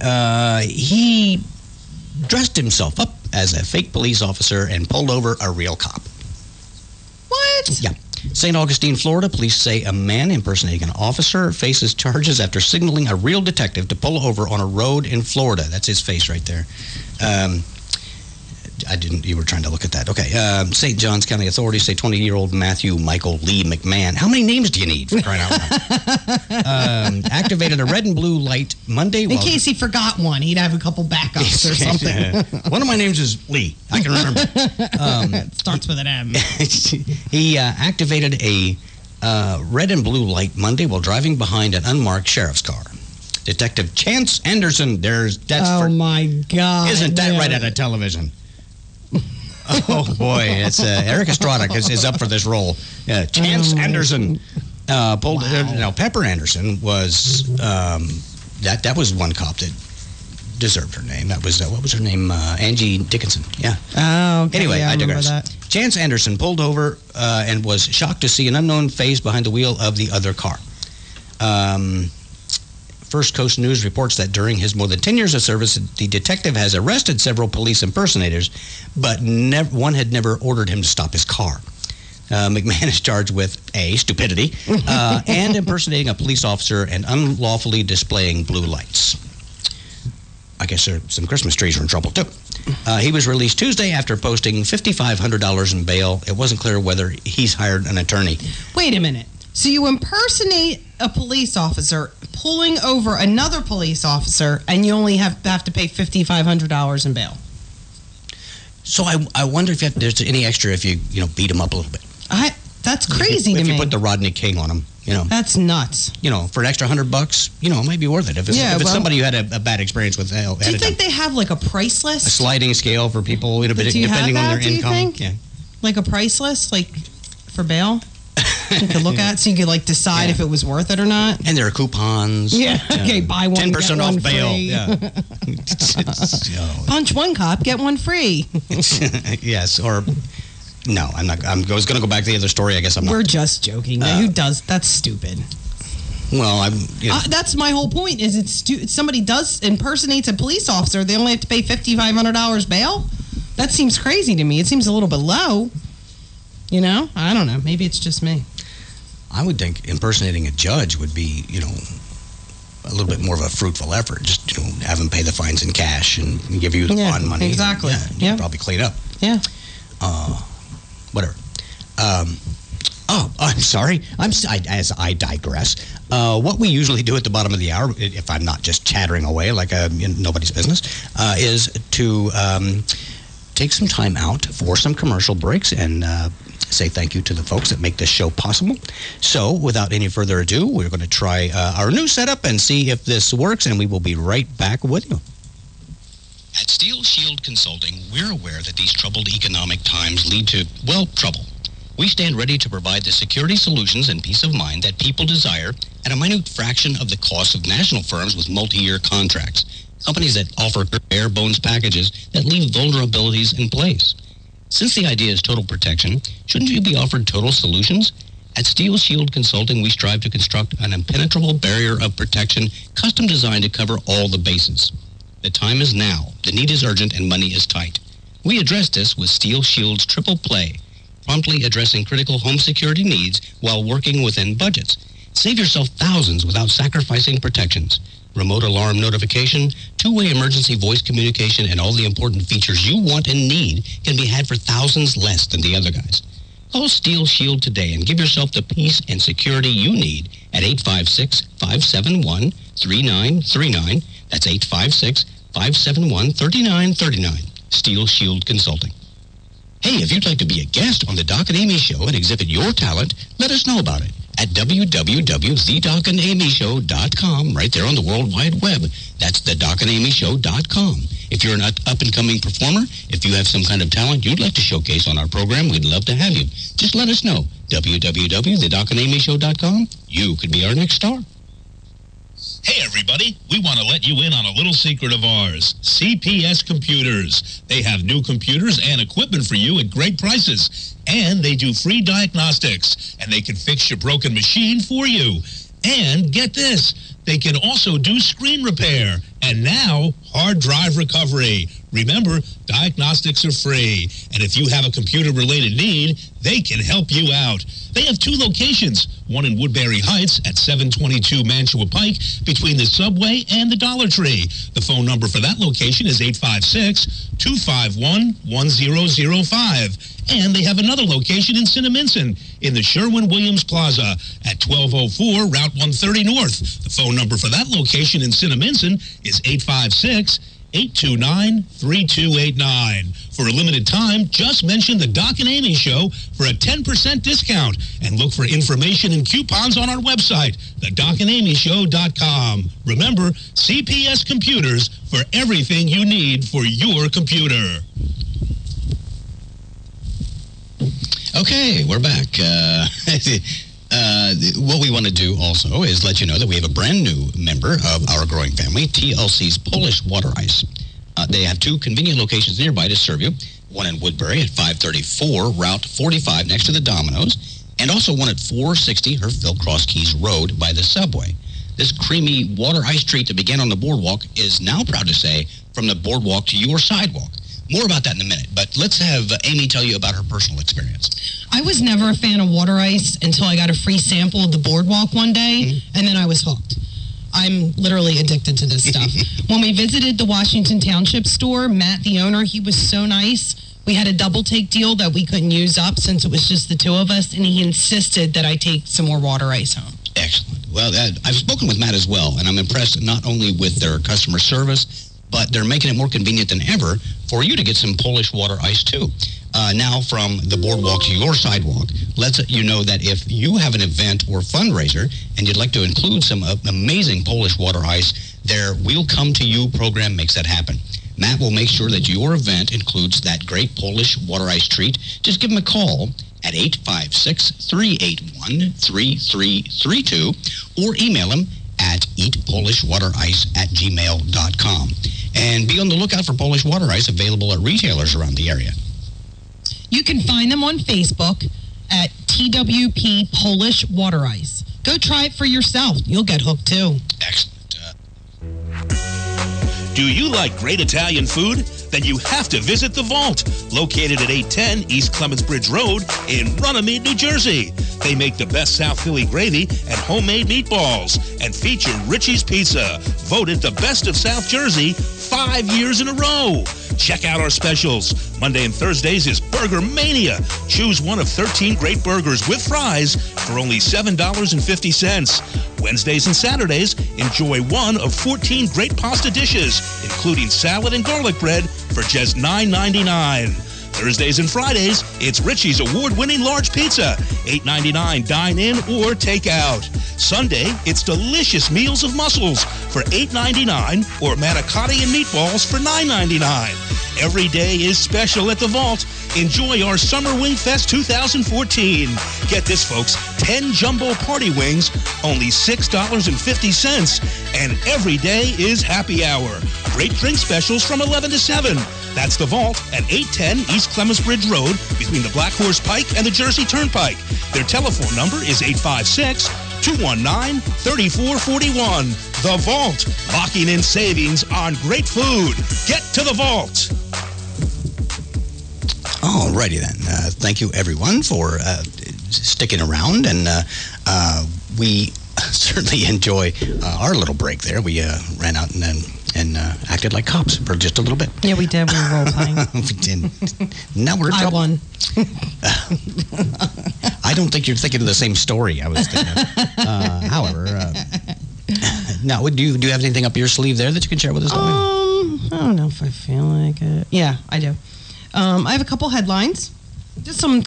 Speaker 6: he dressed himself up as a fake police officer and pulled over a real cop.
Speaker 7: What?
Speaker 6: Yeah. St. Augustine, Florida, police say a man impersonating an officer faces charges after signaling a real detective to pull over on a road in Florida. That's his face right there. You were trying to look at that. Okay. St. Johns County authorities say 20-year-old Matthew Michael Lee McMahon. How many names do you need for crying out loud? Activated a red and blue light Monday.
Speaker 7: In case he forgot one, he'd have a couple backups or something.
Speaker 6: One of my names is Lee. I can remember.
Speaker 7: It starts with an M.
Speaker 6: He activated a red and blue light Monday while driving behind an unmarked sheriff's car. Detective Chance Anderson.
Speaker 7: My God.
Speaker 6: Isn't that right out of television? Oh boy, it's Eric Estrada is up for this role. Chance Anderson pulled. Now Pepper Anderson was that was one cop that deserved her name. That was what was her name? Angie Dickinson. Yeah.
Speaker 7: Oh. Okay.
Speaker 6: Anyway,
Speaker 7: I
Speaker 6: digress.
Speaker 7: that.
Speaker 6: Chance Anderson pulled over and was shocked to see an unknown face behind the wheel of the other car. First Coast News reports that during his more than 10 years of service, the detective has arrested several police impersonators, but one had never ordered him to stop his car. McMahon is charged with A, stupidity, and impersonating a police officer and unlawfully displaying blue lights. I guess some Christmas trees are in trouble, too. He was released Tuesday after posting $5,500 in bail. It wasn't clear whether he's hired an attorney.
Speaker 7: Wait a minute. So you impersonate a police officer pulling over another police officer, and you only have to pay $5,500 in bail.
Speaker 6: So I wonder if there's any extra if you beat him up a little bit.
Speaker 7: That's crazy to me.
Speaker 6: If you put the Rodney King on him,
Speaker 7: That's nuts.
Speaker 6: For an extra $100, it might be worth it. If it's somebody who had a bad experience with. Do
Speaker 7: you think they have like a price list?
Speaker 6: A sliding scale for people, depending on their income.
Speaker 7: Do you think?
Speaker 6: Yeah.
Speaker 7: Like a price list, like for bail. You could look at so you could decide if it was worth it or not.
Speaker 6: And there are coupons.
Speaker 7: Yeah. Okay, buy one, 10% get one
Speaker 6: off bail.
Speaker 7: Free.
Speaker 6: Yeah.
Speaker 7: Punch one cop, get one free.
Speaker 6: Yes, or no, I'm not. I was going to go back to the other story. I guess I'm not.
Speaker 7: We're just joking. Who does? That's stupid.
Speaker 6: Well,
Speaker 7: that's my whole point. Is somebody impersonates a police officer? They only have to pay $5,500 bail. That seems crazy to me. It seems a little bit low. I don't know. Maybe it's just me.
Speaker 6: I would think impersonating a judge would be, a little bit more of a fruitful effort. Just, have them pay the fines in cash and give you the bond money.
Speaker 7: Exactly.
Speaker 6: Yeah. Probably clean up.
Speaker 7: Yeah.
Speaker 6: Whatever. I'm sorry. As I digress. What we usually do at the bottom of the hour, if I'm not just chattering away like nobody's business, is to take some time out for some commercial breaks and say thank you to the folks that make this show possible. So, without any further ado, we're going to try our new setup and see if this works, and we will be right back with you. At Steel Shield Consulting, we're aware that these troubled economic times lead to, trouble. We stand ready to provide the security solutions and peace of mind that people desire at a minute fraction of the cost of national firms with multi-year contracts. Companies that offer bare bones packages that leave vulnerabilities in place. Since the idea is total protection, shouldn't you be offered total solutions? At Steel Shield Consulting, we strive to construct an impenetrable barrier of protection, custom designed to cover all the bases. The time is now. The need is urgent and money is tight. We address this with Steel Shield's Triple Play, promptly addressing critical home security needs while working within budgets. Save yourself thousands without sacrificing protections. Remote alarm notification, two-way emergency voice communication, and all the important features you want and need can be had for thousands less than the other guys. Call Steel Shield today and give yourself the peace and security you need at 856-571-3939. That's 856-571-3939. Steel Shield Consulting. Hey, if you'd like to be a guest on the Doc and Amy Show and exhibit your talent, let us know about it at www.thedocandamyshow.com, right there on the World Wide Web. That's thedocandamyshow.com. If you're an up-and-coming performer, if you have some kind of talent you'd like to showcase on our program, we'd love to have you. Just let us know. www.thedocandamyshow.com. You could be our next star.
Speaker 5: Hey everybody, we want to let you in on a little secret of ours. CPS Computers. They have new computers and equipment for you at great prices. And they do free diagnostics. And they can fix your broken machine for you. And get this, they can also do screen repair. And now, hard drive recovery. Remember, diagnostics are free. And if you have a computer-related need, they can help you out. They have two locations, one in Woodbury Heights at 722 Mantua Pike between the Subway and the Dollar Tree. The phone number for that location is 856-251-1005. And they have another location in Cinnaminson in the Sherwin-Williams Plaza at 1204 Route 130 North. The phone number for that location in Cinnaminson is 856-829-3289. For a limited time, just mention the Doc and Amy Show for a 10% discount and look for information and coupons on our website, thedocandamyshow.com. Remember, CPS Computers for everything you need for your computer.
Speaker 6: Okay, we're back. What we want to do also is let you know that we have a brand new member of our growing family, TLC's Polish Water Ice. They have two convenient locations nearby to serve you, one in Woodbury at 534 Route 45 next to the Domino's, and also one at 460 Herfville Cross Keys Road by the Subway. This creamy water ice treat that began on the boardwalk is now proud to say from the boardwalk to your sidewalk. More about that in a minute, but let's have Amy tell you about her personal experience.
Speaker 7: I was never a fan of water ice until I got a free sample of the boardwalk one day, and then I was hooked. I'm literally addicted to this stuff. When we visited the Washington Township store, Matt, the owner, he was so nice. We had a double take deal that we couldn't use up since it was just the two of us, and he insisted that I take some more water ice home.
Speaker 6: Excellent. Well, I've spoken with Matt as well, and I'm impressed not only with their customer service, but they're making it more convenient than ever for you to get some Polish water ice, too. Now, from the boardwalk to your sidewalk, let's you know that if you have an event or fundraiser and you'd like to include some amazing Polish water ice, their We'll Come to You program makes that happen. Matt will make sure that your event includes that great Polish water ice treat. Just give him a call at 856-381-3332 or email him at eatpolishwaterice@gmail.com. And be on the lookout for Polish water ice available at retailers around the area.
Speaker 7: You can find them on Facebook at TWP Polish Water Ice. Go try it for yourself. You'll get hooked, too.
Speaker 6: Excellent.
Speaker 5: Do you like great Italian food? Then you have to visit The Vault, located at 810 East Clements Bridge Road in Runnymede, New Jersey. They make the best South Philly gravy and homemade meatballs and feature Richie's Pizza, voted the best of South Jersey 5 years in a row. Check out our specials. Monday and Thursdays is Burger Mania. Choose one of 13 great burgers with fries for only $7.50. Wednesdays and Saturdays, enjoy one of 14 great pasta dishes, including salad and garlic bread for just $9.99. Thursdays and Fridays, it's Richie's award-winning large pizza, $8.99 dine-in or take-out. Sunday, it's delicious meals of mussels for $8.99 or manicotti and meatballs for $9.99. Every day is special at The Vault. Enjoy our Summer Wing Fest 2014. Get this, folks, 10 jumbo party wings, only $6.50. And every day is happy hour. Great drink specials from 11 to 7. That's The Vault at 810 East Clements Bridge Road between the Black Horse Pike and the Jersey Turnpike. Their telephone number is 856-219-3441. The Vault, locking in savings on great food. Get to The Vault.
Speaker 6: Alrighty then. Thank you everyone for sticking around, and we certainly enjoy our little break there. We ran out and acted like cops for just a little bit.
Speaker 7: Yeah, we did. We were role playing.
Speaker 6: We did. Now we're in trouble.
Speaker 7: I won.
Speaker 6: I don't think you're thinking of the same story I was thinking of. However, now, do you have anything up your sleeve there that you can share with us?
Speaker 7: I don't know if I feel like it. Yeah, I do. I have a couple headlines. Just some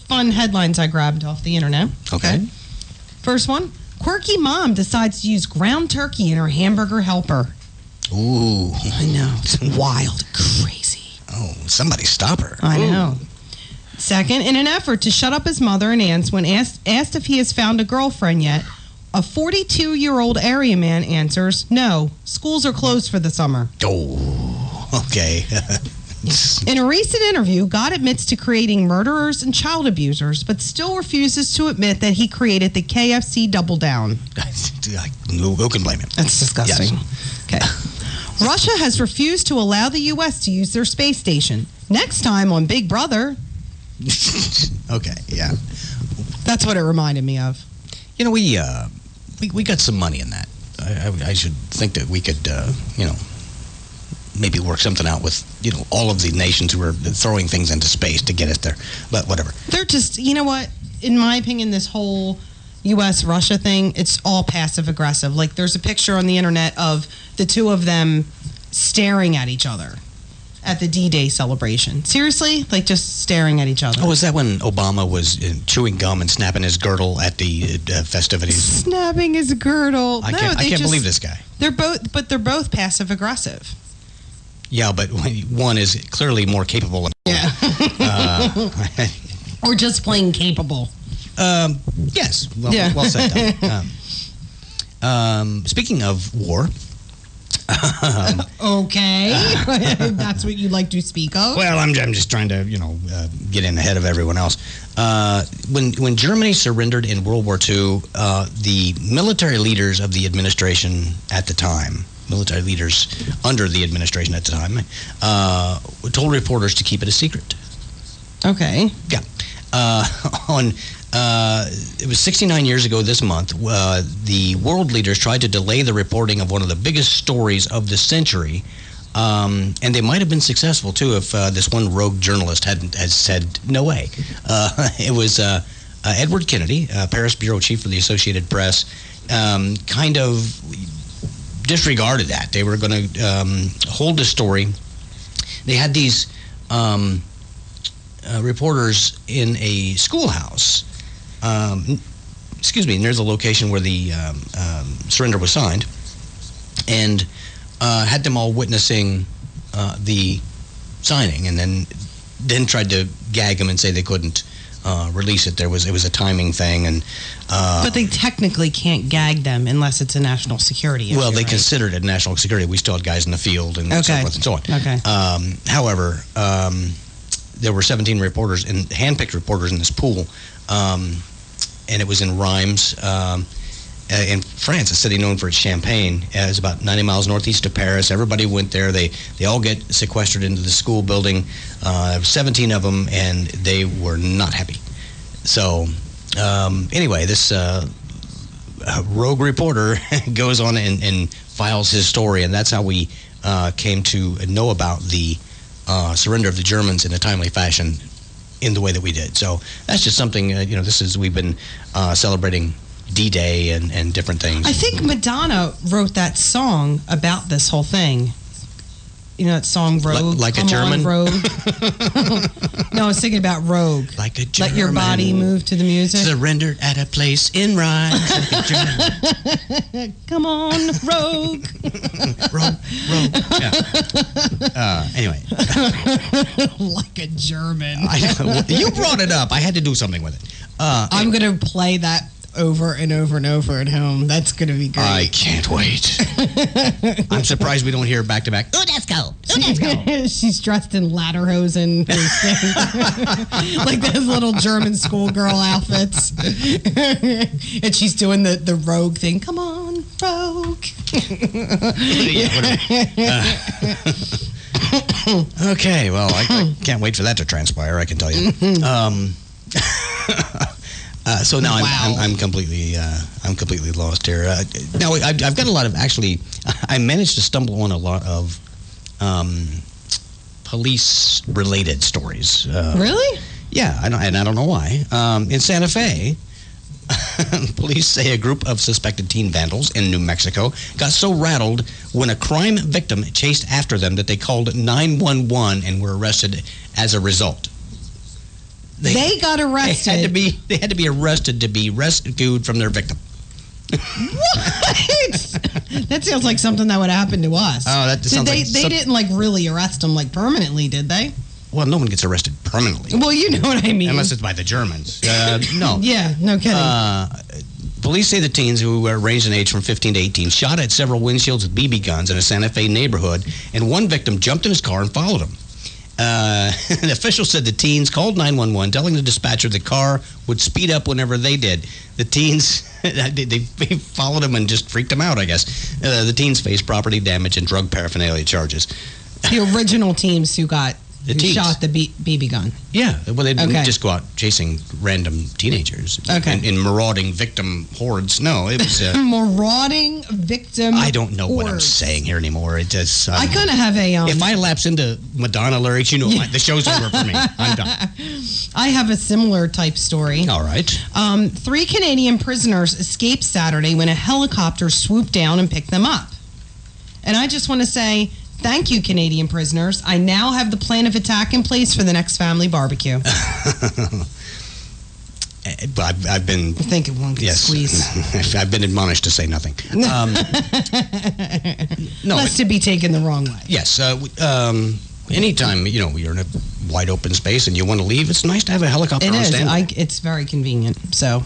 Speaker 7: fun headlines I grabbed off the internet.
Speaker 6: Okay.
Speaker 7: First one. Quirky mom decides to use ground turkey in her hamburger helper.
Speaker 6: Ooh.
Speaker 7: I know. It's wild. Crazy.
Speaker 6: Oh, somebody stop her.
Speaker 7: I know. Second, in an effort to shut up his mother and aunts when asked if he has found a girlfriend yet, a 42-year-old area man answers, no, schools are closed for the summer.
Speaker 6: Oh, okay.
Speaker 7: In a recent interview, God admits to creating murderers and child abusers, but still refuses to admit that he created the KFC Double Down.
Speaker 6: Who can blame him?
Speaker 7: That's disgusting.
Speaker 6: Yes.
Speaker 7: Okay. Russia has refused to allow the U.S. to use their space station. Next time on Big Brother.
Speaker 6: Okay, yeah.
Speaker 7: That's what it reminded me of.
Speaker 6: You know, we got some money in that. I should think that we could, maybe work something out with, all of the nations who are throwing things into space to get us there. But whatever.
Speaker 7: They're just, you know what? In my opinion, this whole U.S.-Russia thing, it's all passive-aggressive. Like, there's a picture on the internet of the two of them staring at each other at the D-Day celebration. Seriously? Like, just staring at each other.
Speaker 6: Oh, is that when Obama was chewing gum and snapping his girdle at the festivities?
Speaker 7: Snapping his girdle.
Speaker 6: I can't believe this guy.
Speaker 7: They're both passive-aggressive.
Speaker 6: Yeah, but one is clearly more capable.
Speaker 7: Yeah. Or just plain capable.
Speaker 6: Yes. Well said. Speaking of war.
Speaker 7: Okay. That's what you like to speak of?
Speaker 6: Well, I'm just trying to, get in ahead of everyone else. When Germany surrendered in World War II, the military leaders of the administration at the time, military leaders under the administration at the time, told reporters to keep it a secret.
Speaker 7: Okay.
Speaker 6: Yeah. It was 69 years ago this month, the world leaders tried to delay the reporting of one of the biggest stories of the century, and they might have been successful, too, if this one rogue journalist had said, no way. It was Edward Kennedy, Paris bureau chief for the Associated Press, kind of disregarded that. They were going to hold the story. They had these reporters in a schoolhouse, near the location where the surrender was signed, and had them all witnessing the signing, and then tried to gag them and say they couldn't release it. It was a timing thing, and
Speaker 7: but they technically can't gag them unless it's a national security issue.
Speaker 6: Well, they
Speaker 7: right?
Speaker 6: considered it national security. We still had guys in the field and so forth and so on.
Speaker 7: Okay.
Speaker 6: However, there were 17 reporters and handpicked reporters in this pool, and it was in Reims, in France, a city known for its champagne. It's about 90 miles northeast of Paris. Everybody went there. They all get sequestered into the school building. There were 17 of them, and they were not happy. So, anyway, this rogue reporter goes on and files his story, and that's how we came to know about the surrender of the Germans in a timely fashion in the way that we did. So that's just something, we've been celebrating D-Day and different things.
Speaker 7: I think Madonna wrote that song about this whole thing. that song Rogue?
Speaker 6: Like a
Speaker 7: Come
Speaker 6: German?
Speaker 7: on, Rogue. No, I was thinking about Rogue.
Speaker 6: Like a German.
Speaker 7: Let your body move to the music.
Speaker 6: Surrendered at a place in rhyme. Like a German.
Speaker 7: Come on, Rogue.
Speaker 6: Rogue. Yeah. Anyway.
Speaker 7: Like a German.
Speaker 6: You brought it up. I had to do something with it.
Speaker 7: I'm going to play that over and over and over at home. That's going to be great.
Speaker 6: I can't wait. I'm surprised we don't hear back to back. Udesco.
Speaker 7: She's dressed in Latterhosen, like those little German schoolgirl outfits, and she's doing the Rogue thing. Come on, Rogue.
Speaker 6: Okay, well, I can't wait for that to transpire. I can tell you. So now
Speaker 7: Wow.
Speaker 6: I'm completely lost here. Now I've got a lot of I managed to stumble on a lot of police related stories.
Speaker 7: Really?
Speaker 6: Yeah, I don't know why. In Santa Fe, police say a group of suspected teen vandals in New Mexico got so rattled when a crime victim chased after them that they called 911 and were arrested as a result.
Speaker 7: They got arrested.
Speaker 6: They had to be arrested to be rescued from their victim.
Speaker 7: What? That sounds like something that would happen to us.
Speaker 6: Oh, that sounds
Speaker 7: they
Speaker 6: like
Speaker 7: didn't like really arrest them like permanently, did they?
Speaker 6: Well, no one gets arrested permanently.
Speaker 7: Well, you know what I mean.
Speaker 6: Unless it's by the Germans. No.
Speaker 7: Yeah, no kidding.
Speaker 6: Police say the teens, who were ranged in age from 15 to 18, shot at several windshields with BB guns in a Santa Fe neighborhood, and one victim jumped in his car and followed him. An official said the teens called 911, telling the dispatcher the car would speed up whenever they did. The teens, they followed him and just freaked him out, I guess. The teens faced property damage and drug paraphernalia charges.
Speaker 7: The original teams who got
Speaker 6: The teens.
Speaker 7: shot the BB gun.
Speaker 6: Yeah, well, they didn't
Speaker 7: Okay.
Speaker 6: just go out chasing random teenagers in marauding victim hordes. No, it was...
Speaker 7: Marauding victim.
Speaker 6: I don't know what I'm
Speaker 7: hordes.
Speaker 6: saying here anymore. It just...
Speaker 7: I kind of have a.
Speaker 6: if I lapse into Madonna lyrics, the show's over for me. I'm done.
Speaker 7: I have a similar type story.
Speaker 6: All right.
Speaker 7: 3 Canadian prisoners escaped Saturday when a helicopter swooped down and picked them up. And I just want to say, thank you, Canadian prisoners. I now have the plan of attack in place for the next family barbecue.
Speaker 6: But I've been...
Speaker 7: I think one could squeeze.
Speaker 6: I've been admonished to say nothing. No,
Speaker 7: Less to be taken the wrong way.
Speaker 6: yes. Anytime, you're in a wide open space and you want to leave, it's nice to have a helicopter
Speaker 7: It
Speaker 6: on
Speaker 7: is.
Speaker 6: standby.
Speaker 7: It's very convenient. So,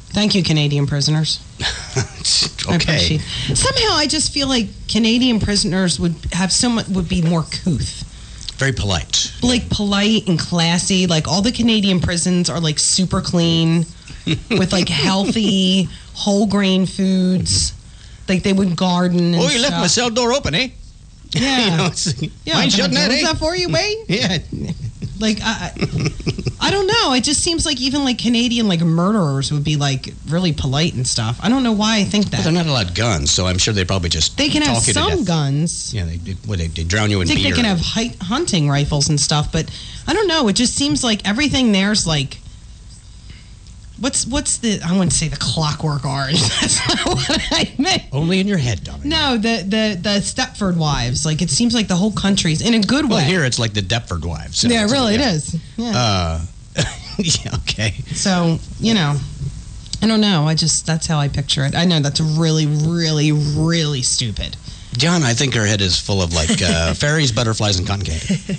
Speaker 7: thank you, Canadian prisoners. I
Speaker 6: Okay.
Speaker 7: appreciate. Somehow, I just feel like Canadian prisoners would be more couth,
Speaker 6: Very polite.
Speaker 7: like polite and classy. Like all the Canadian prisons are like super clean, with like healthy whole grain foods. Like they would garden. And
Speaker 6: Oh, you left my
Speaker 7: stuff.
Speaker 6: cell door open, eh?
Speaker 7: Yeah.
Speaker 6: Yeah, mind shutting that,
Speaker 7: What's
Speaker 6: eh?
Speaker 7: that for you, Wade?
Speaker 6: Yeah.
Speaker 7: Like I don't know. It just seems like even like Canadian like murderers would be like really polite and stuff. I don't know why I think
Speaker 6: Well,
Speaker 7: that.
Speaker 6: they're not allowed guns, so I'm sure they probably just
Speaker 7: They can have
Speaker 6: talk you to
Speaker 7: some
Speaker 6: death.
Speaker 7: guns.
Speaker 6: Yeah, they drown you in
Speaker 7: I think
Speaker 6: beer.
Speaker 7: they can have hunting rifles and stuff, but I don't know. It just seems like everything there's like. What's the? I wouldn't say the Clockwork Orange. That's not what I meant.
Speaker 6: Only in your head, darling.
Speaker 7: No, the Stepford Wives. Like it seems like the whole country's in a good
Speaker 6: Well,
Speaker 7: way.
Speaker 6: here it's like the Deptford Wives. So
Speaker 7: Yeah,
Speaker 6: it's
Speaker 7: really,
Speaker 6: like,
Speaker 7: it is. Yeah.
Speaker 6: Yeah, okay.
Speaker 7: So, I don't know. That's how I picture it. I know that's really, really, really stupid.
Speaker 6: John, I think her head is full of like fairies, butterflies, and cotton candy.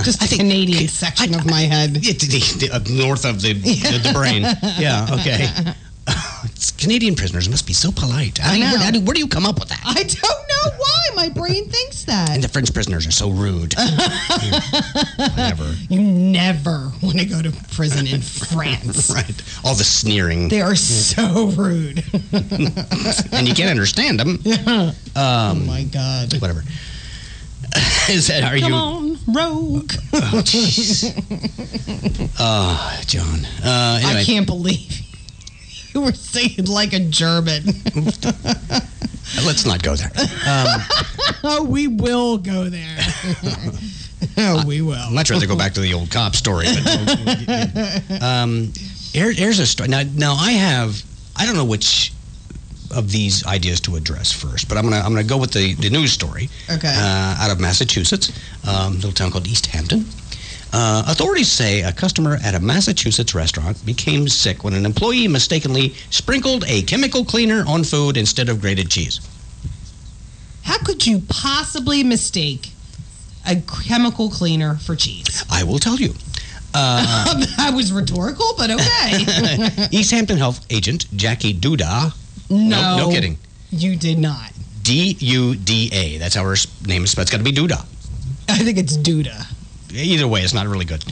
Speaker 7: Just the Canadian section of my head.
Speaker 6: North of the brain. Yeah, okay. It's Canadian prisoners must be so polite.
Speaker 7: I know.
Speaker 6: Where do you come up with that?
Speaker 7: I don't know why my brain thinks that.
Speaker 6: And the French prisoners are so rude. Whatever.
Speaker 7: You never want to go to prison in France.
Speaker 6: Right. All the sneering.
Speaker 7: They are so rude.
Speaker 6: And you can't understand them.
Speaker 7: Oh my God.
Speaker 6: Whatever. Are
Speaker 7: Come
Speaker 6: you?
Speaker 7: on, Rogue.
Speaker 6: Oh, jeez. Oh, John.
Speaker 7: I
Speaker 6: Anyway,
Speaker 7: can't believe you were saying like a German.
Speaker 6: let's not go there.
Speaker 7: Oh, we will go there. Oh, we will.
Speaker 6: I'd much rather go back to the old cop story. But, here's a story. Now I don't know which of these ideas to address first, but I'm gonna go with the news story.
Speaker 7: Okay.
Speaker 6: Out of Massachusetts, a little town called East Hampton. Authorities say a customer at a Massachusetts restaurant became sick when an employee mistakenly sprinkled a chemical cleaner on food instead of grated cheese.
Speaker 7: How could you possibly mistake a chemical cleaner for cheese?
Speaker 6: I will tell you.
Speaker 7: That was rhetorical, but okay.
Speaker 6: East Hampton Health agent Jackie Duda. No kidding.
Speaker 7: You did not.
Speaker 6: D-U-D-A. That's how her name is spelled. It's got to be Duda.
Speaker 7: I think it's Duda.
Speaker 6: Either way, it's not really good.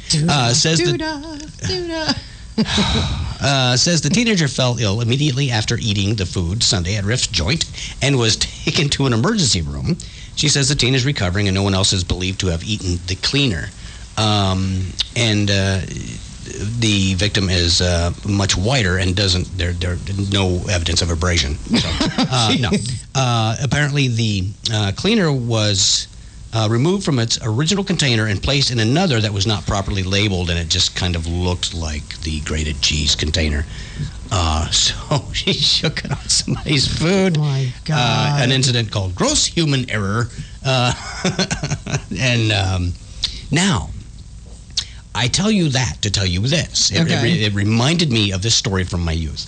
Speaker 6: Says the teenager fell ill immediately after eating the food Sunday at Riff's Joint and was taken to an emergency room. She says the teen is recovering and no one else is believed to have eaten the cleaner. The victim is much whiter and there's no evidence of abrasion. So, no. Apparently the cleaner was removed from its original container and placed in another that was not properly labeled, and it just kind of looked like the grated cheese container. So she shook it on somebody's food.
Speaker 7: Oh my God.
Speaker 6: An incident called gross human error. Now, I tell you that to tell you this. It reminded me of this story from my youth.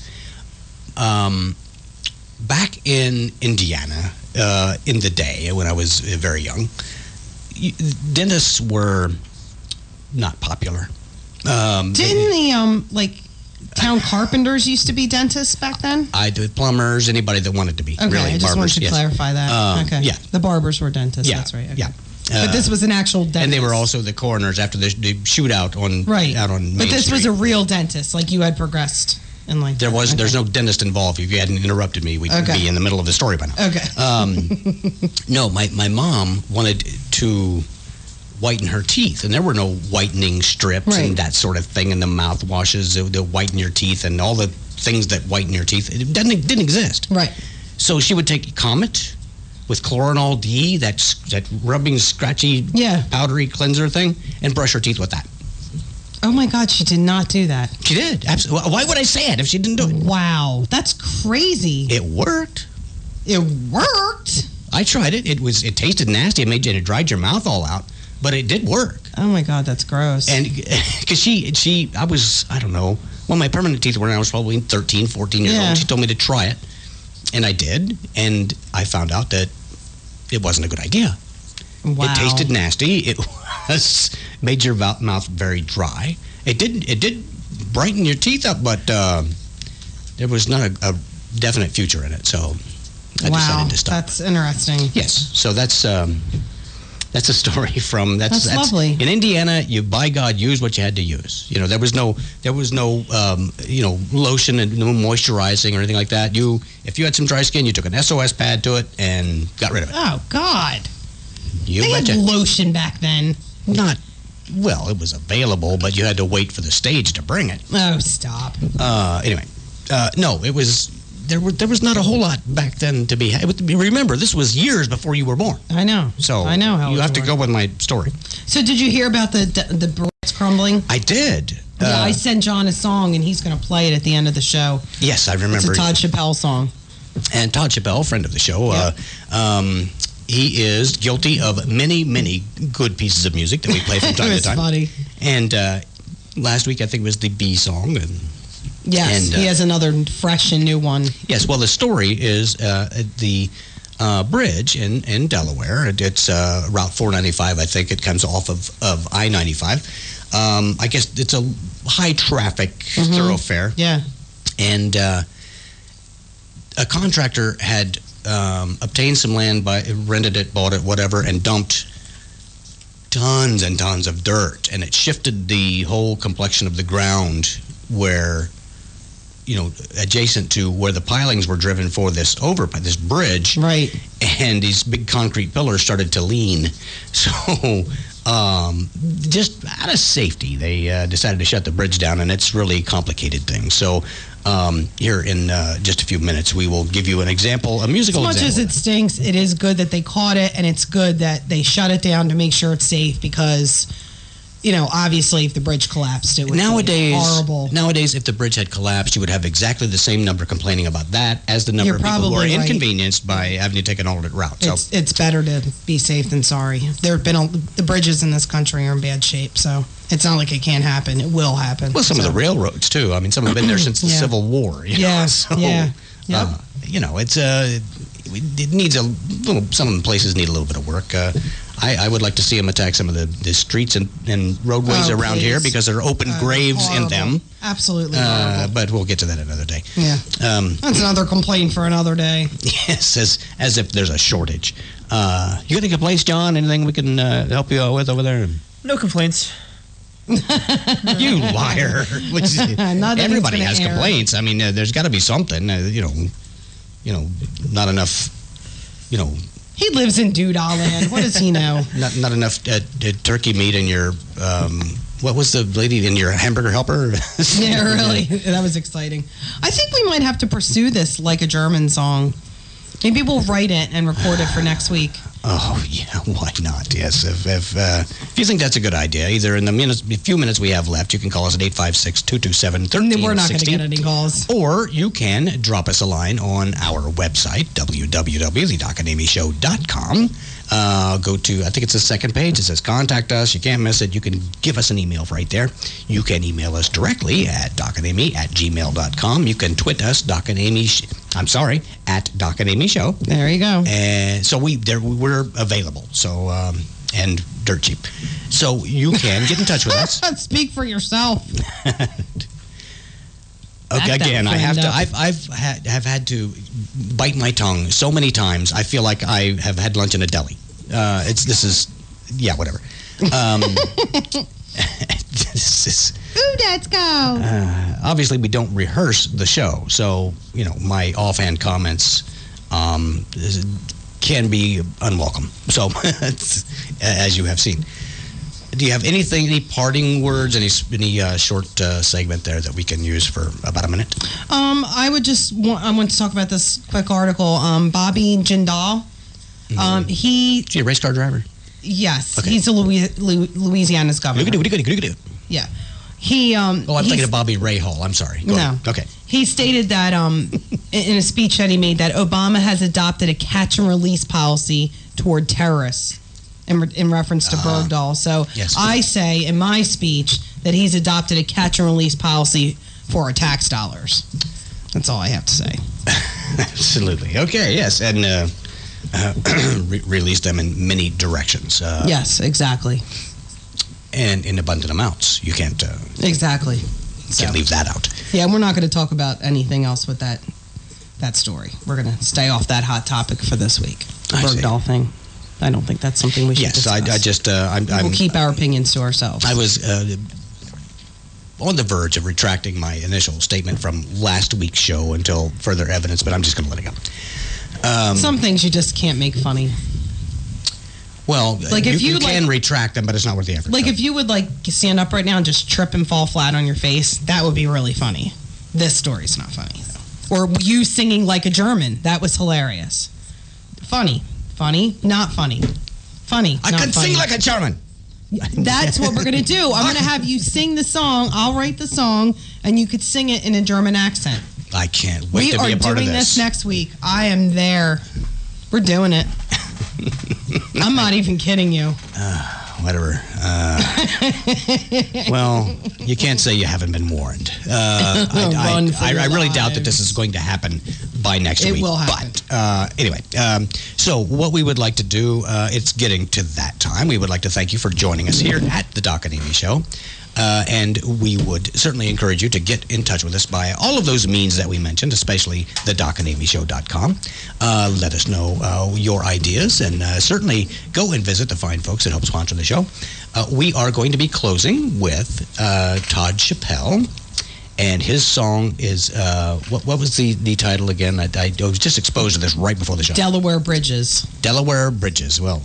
Speaker 6: Back in Indiana, in the day when I was very young, dentists were not popular.
Speaker 7: Didn't the town carpenters used to be dentists back then?
Speaker 6: I did plumbers, anybody that wanted to be.
Speaker 7: Okay,
Speaker 6: really,
Speaker 7: I just
Speaker 6: barbers,
Speaker 7: wanted to clarify that. Okay.
Speaker 6: Yeah.
Speaker 7: The barbers were dentists,
Speaker 6: Yeah,
Speaker 7: that's right. Okay.
Speaker 6: yeah.
Speaker 7: But this was an actual dentist.
Speaker 6: And they were also the coroners after the shootout out on Main
Speaker 7: But this
Speaker 6: Street.
Speaker 7: was a real dentist, like you had progressed in life.
Speaker 6: There's no dentist involved. If you hadn't interrupted me, we'd be in the middle of the story by now.
Speaker 7: Okay.
Speaker 6: No, my mom wanted to whiten her teeth, and there were no whitening strips and that sort of thing, and the mouthwashes that whiten your teeth, and all the things that whiten your teeth. It didn't exist.
Speaker 7: Right.
Speaker 6: So she would take Comet with Chloranol D, that rubbing, scratchy, powdery cleanser thing, and brush her teeth with that.
Speaker 7: Oh my God, she did not do that.
Speaker 6: She did, absolutely. Why would I say it if she didn't do it?
Speaker 7: Wow, that's crazy.
Speaker 6: It worked.
Speaker 7: It worked?
Speaker 6: I tried it. It tasted nasty. It dried your mouth all out, but it did work.
Speaker 7: Oh my God, that's gross.
Speaker 6: And because I was, I don't know, well, my permanent teeth were when I was probably 13, 14 years old. She told me to try it, and I did, and I found out that it wasn't a good idea.
Speaker 7: Wow.
Speaker 6: It tasted nasty. It made your mouth very dry. It did brighten your teeth up, but there was not a definite future in it. So I decided to stop.
Speaker 7: That's interesting.
Speaker 6: Yes. So that's a story from that's
Speaker 7: lovely.
Speaker 6: In Indiana, you by God used what you had to use. You know, there was no lotion and no moisturizing or anything like that. If you had some dry skin, you took an SOS pad to it and got rid of it.
Speaker 7: Oh God.
Speaker 6: You
Speaker 7: they had lotion back then.
Speaker 6: Not well, it was available, but you had to wait for the stage to bring it.
Speaker 7: Oh, stop.
Speaker 6: Anyway, no, it was. There was not a whole lot back then to be. Remember, this was years before you were born.
Speaker 7: I know.
Speaker 6: So
Speaker 7: I know how
Speaker 6: you have to go with my story.
Speaker 7: So did you hear about the bricks crumbling?
Speaker 6: I did.
Speaker 7: Yeah, I sent John a song, and he's going to play it at the end of the show.
Speaker 6: Yes, I remember.
Speaker 7: It's a Todd Chappelle song.
Speaker 6: And Todd Chappelle, friend of the show, he is guilty of many, many good pieces of music that we play from time to time.
Speaker 7: Funny.
Speaker 6: And last week, I think, was the B song.
Speaker 7: Yes, he has another fresh and new one.
Speaker 6: Yes, well, the story is the bridge in Delaware. It's Route 495, I think. It comes off of I-95. I guess it's a high-traffic thoroughfare.
Speaker 7: Yeah.
Speaker 6: And a contractor had obtained some land, rented it, bought it, whatever, and dumped tons and tons of dirt. And it shifted the whole complexion of the ground where, adjacent to where the pilings were driven for this bridge.
Speaker 7: Right.
Speaker 6: And these big concrete pillars started to lean. So just out of safety, they decided to shut the bridge down, and it's really a complicated thing. So here in just a few minutes, we will give you an example, a musical example.
Speaker 7: As much as it stinks, it is good that they caught it, and it's good that they shut it down to make sure it's safe, because obviously, if the bridge collapsed, it would be horrible.
Speaker 6: Nowadays, if the bridge had collapsed, you would have exactly the same number complaining about that as the number of people who are inconvenienced by having to take an alternate route. So
Speaker 7: it's better to be safe than sorry. There have been the bridges in this country are in bad shape, so it's not like it can't happen. It will happen.
Speaker 6: Well, some of the railroads too. I mean, some have been there since the Civil War. So, it's it needs a little. Some places need a little bit of work. I would like to see them attack some of the streets and roadways around here because there are open graves in them.
Speaker 7: Absolutely.
Speaker 6: But we'll get to that another day.
Speaker 7: Yeah. That's another complaint for another day.
Speaker 6: Yes, as if there's a shortage. You got any complaints, John? Anything we can help you out with over there?
Speaker 2: No complaints.
Speaker 6: You liar. Everybody has complaints. I mean, there's got to be something. Not enough.
Speaker 7: He lives in Doodah Land. What does he know?
Speaker 6: Not enough turkey meat in your. What was the lady in your hamburger helper?
Speaker 7: Yeah, really. That was exciting. I think we might have to pursue this Like a German song. Maybe we'll write it and record it for next week.
Speaker 6: Oh, yeah, why not? Yes, if you think that's a good idea, either in the few minutes we have left, you can call us at 856-227-1316.
Speaker 7: We're not going to get any calls.
Speaker 6: Or you can drop us a line on our website, www.theDocAndAmyShow.com. Go to, I think it's the second page. It says contact us. You can't miss it. You can give us an email right there. You can email us directly at docandamy@gmail.com. You can tweet us, at Doc and Amy Show.
Speaker 7: There you go.
Speaker 6: And so we're available. So, and dirt cheap. So you can get in touch with us.
Speaker 7: Speak for yourself.
Speaker 6: Okay, again, I've had to bite my tongue so many times. I feel like I have had lunch in a deli. Whatever.
Speaker 7: Ooh, let's go.
Speaker 6: Obviously, we don't rehearse the show, so my offhand comments can be unwelcome. So, as you have seen. Do you have any parting words, any short segment there that we can use for about a minute?
Speaker 7: I want to talk about this quick article. Bobby Jindal. Is he
Speaker 6: a race car driver?
Speaker 7: Yes.
Speaker 6: Okay.
Speaker 7: He's a Louisiana's governor. Yeah. He.
Speaker 6: I'm thinking of Bobby Rahal. I'm sorry. Go ahead. Okay.
Speaker 7: He stated that in a speech that he made that Obama has adopted a catch and release policy toward terrorists. In reference to Bergdahl. So
Speaker 6: yes.
Speaker 7: I say in my speech that he's adopted a catch and release policy for our tax dollars. That's all I have to say.
Speaker 6: Absolutely. Okay, yes. And release them in many directions.
Speaker 7: Yes, exactly.
Speaker 6: And in abundant amounts. You can't...
Speaker 7: exactly.
Speaker 6: Can't leave that out.
Speaker 7: Yeah, we're not going to talk about anything else with that story. We're going to stay off that hot topic for this week. Bergdahl thing. I don't think that's something we should discuss.
Speaker 6: Yes,
Speaker 7: we'll keep our opinions to ourselves.
Speaker 6: I was on the verge of retracting my initial statement from last week's show until further evidence, but I'm just going to let it go.
Speaker 7: Some things you just can't make funny.
Speaker 6: Well, like if you can retract them, but it's not worth the effort.
Speaker 7: Like if you would stand up right now and just trip and fall flat on your face, that would be really funny. This story's not funny, though. Or you singing like a German, that was hilarious. Funny. Funny, not funny. Funny,
Speaker 6: I could sing like a German.
Speaker 7: That's what we're going to do. I'm going to have you sing the song. I'll write the song, and you could sing it in a German accent.
Speaker 6: I can't wait to be a part of this. We are
Speaker 7: doing this next week. I am there. We're doing it. I'm not even kidding you.
Speaker 6: Whatever. Well, you can't say you haven't been warned. I really doubt that this is going to happen by next week.
Speaker 7: It will happen.
Speaker 6: But anyway, so what we would like to do, it's getting to that time. We would like to thank you for joining us here at the Doc and Amy Show. And we would certainly encourage you to get in touch with us by all of those means that we mentioned, especially the docandamyshow.com. Let us know your ideas, and certainly go and visit the fine folks that help sponsor the show. We are going to be closing with Todd Chappelle, and his song is, what was the title again? I was just exposed to this right before the show.
Speaker 7: Delaware Bridges.
Speaker 6: Delaware Bridges. Well,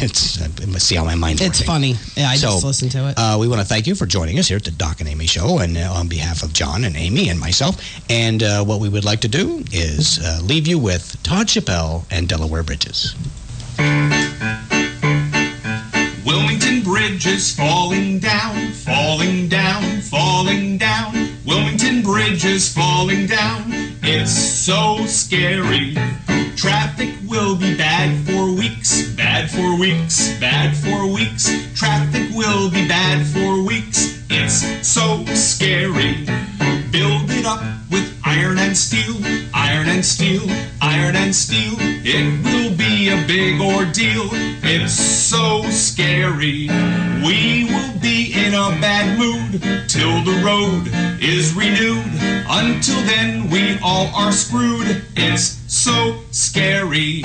Speaker 6: let's see how my mind's working.
Speaker 7: It's funny. Yeah, I just listened to it.
Speaker 6: We want to thank you for joining us here at the Doc and Amy Show, and on behalf of John and Amy and myself. And what we would like to do is leave you with Todd Chappelle and Delaware Bridges.
Speaker 8: Wilmington Bridge is falling down, falling down, falling down. Wilmington Bridge is falling down. It's so scary. Traffic will be bad for weeks, bad for weeks, bad for weeks. Traffic will be bad for weeks. It's so scary. Build it up with iron and steel, iron and steel, iron and steel. It will be a big ordeal. It's so scary. We will be in a bad mood till the road is renewed. Until then, we all are screwed. It's so scary.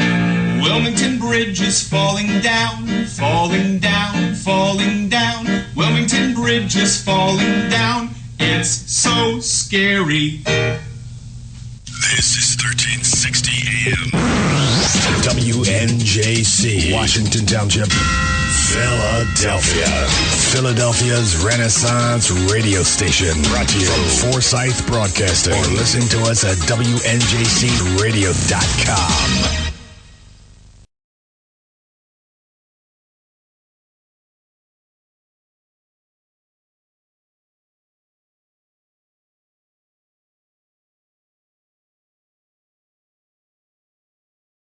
Speaker 8: Wilmington Bridge is falling down, falling down, falling down. Wilmington Bridge is falling down. It's so scary.
Speaker 1: This is 1360 AM. WNJC, Washington Township, Philadelphia. Philadelphia's Renaissance radio station. Brought to you from Forsyth Broadcasting. Or listen to us at WNJCradio.com.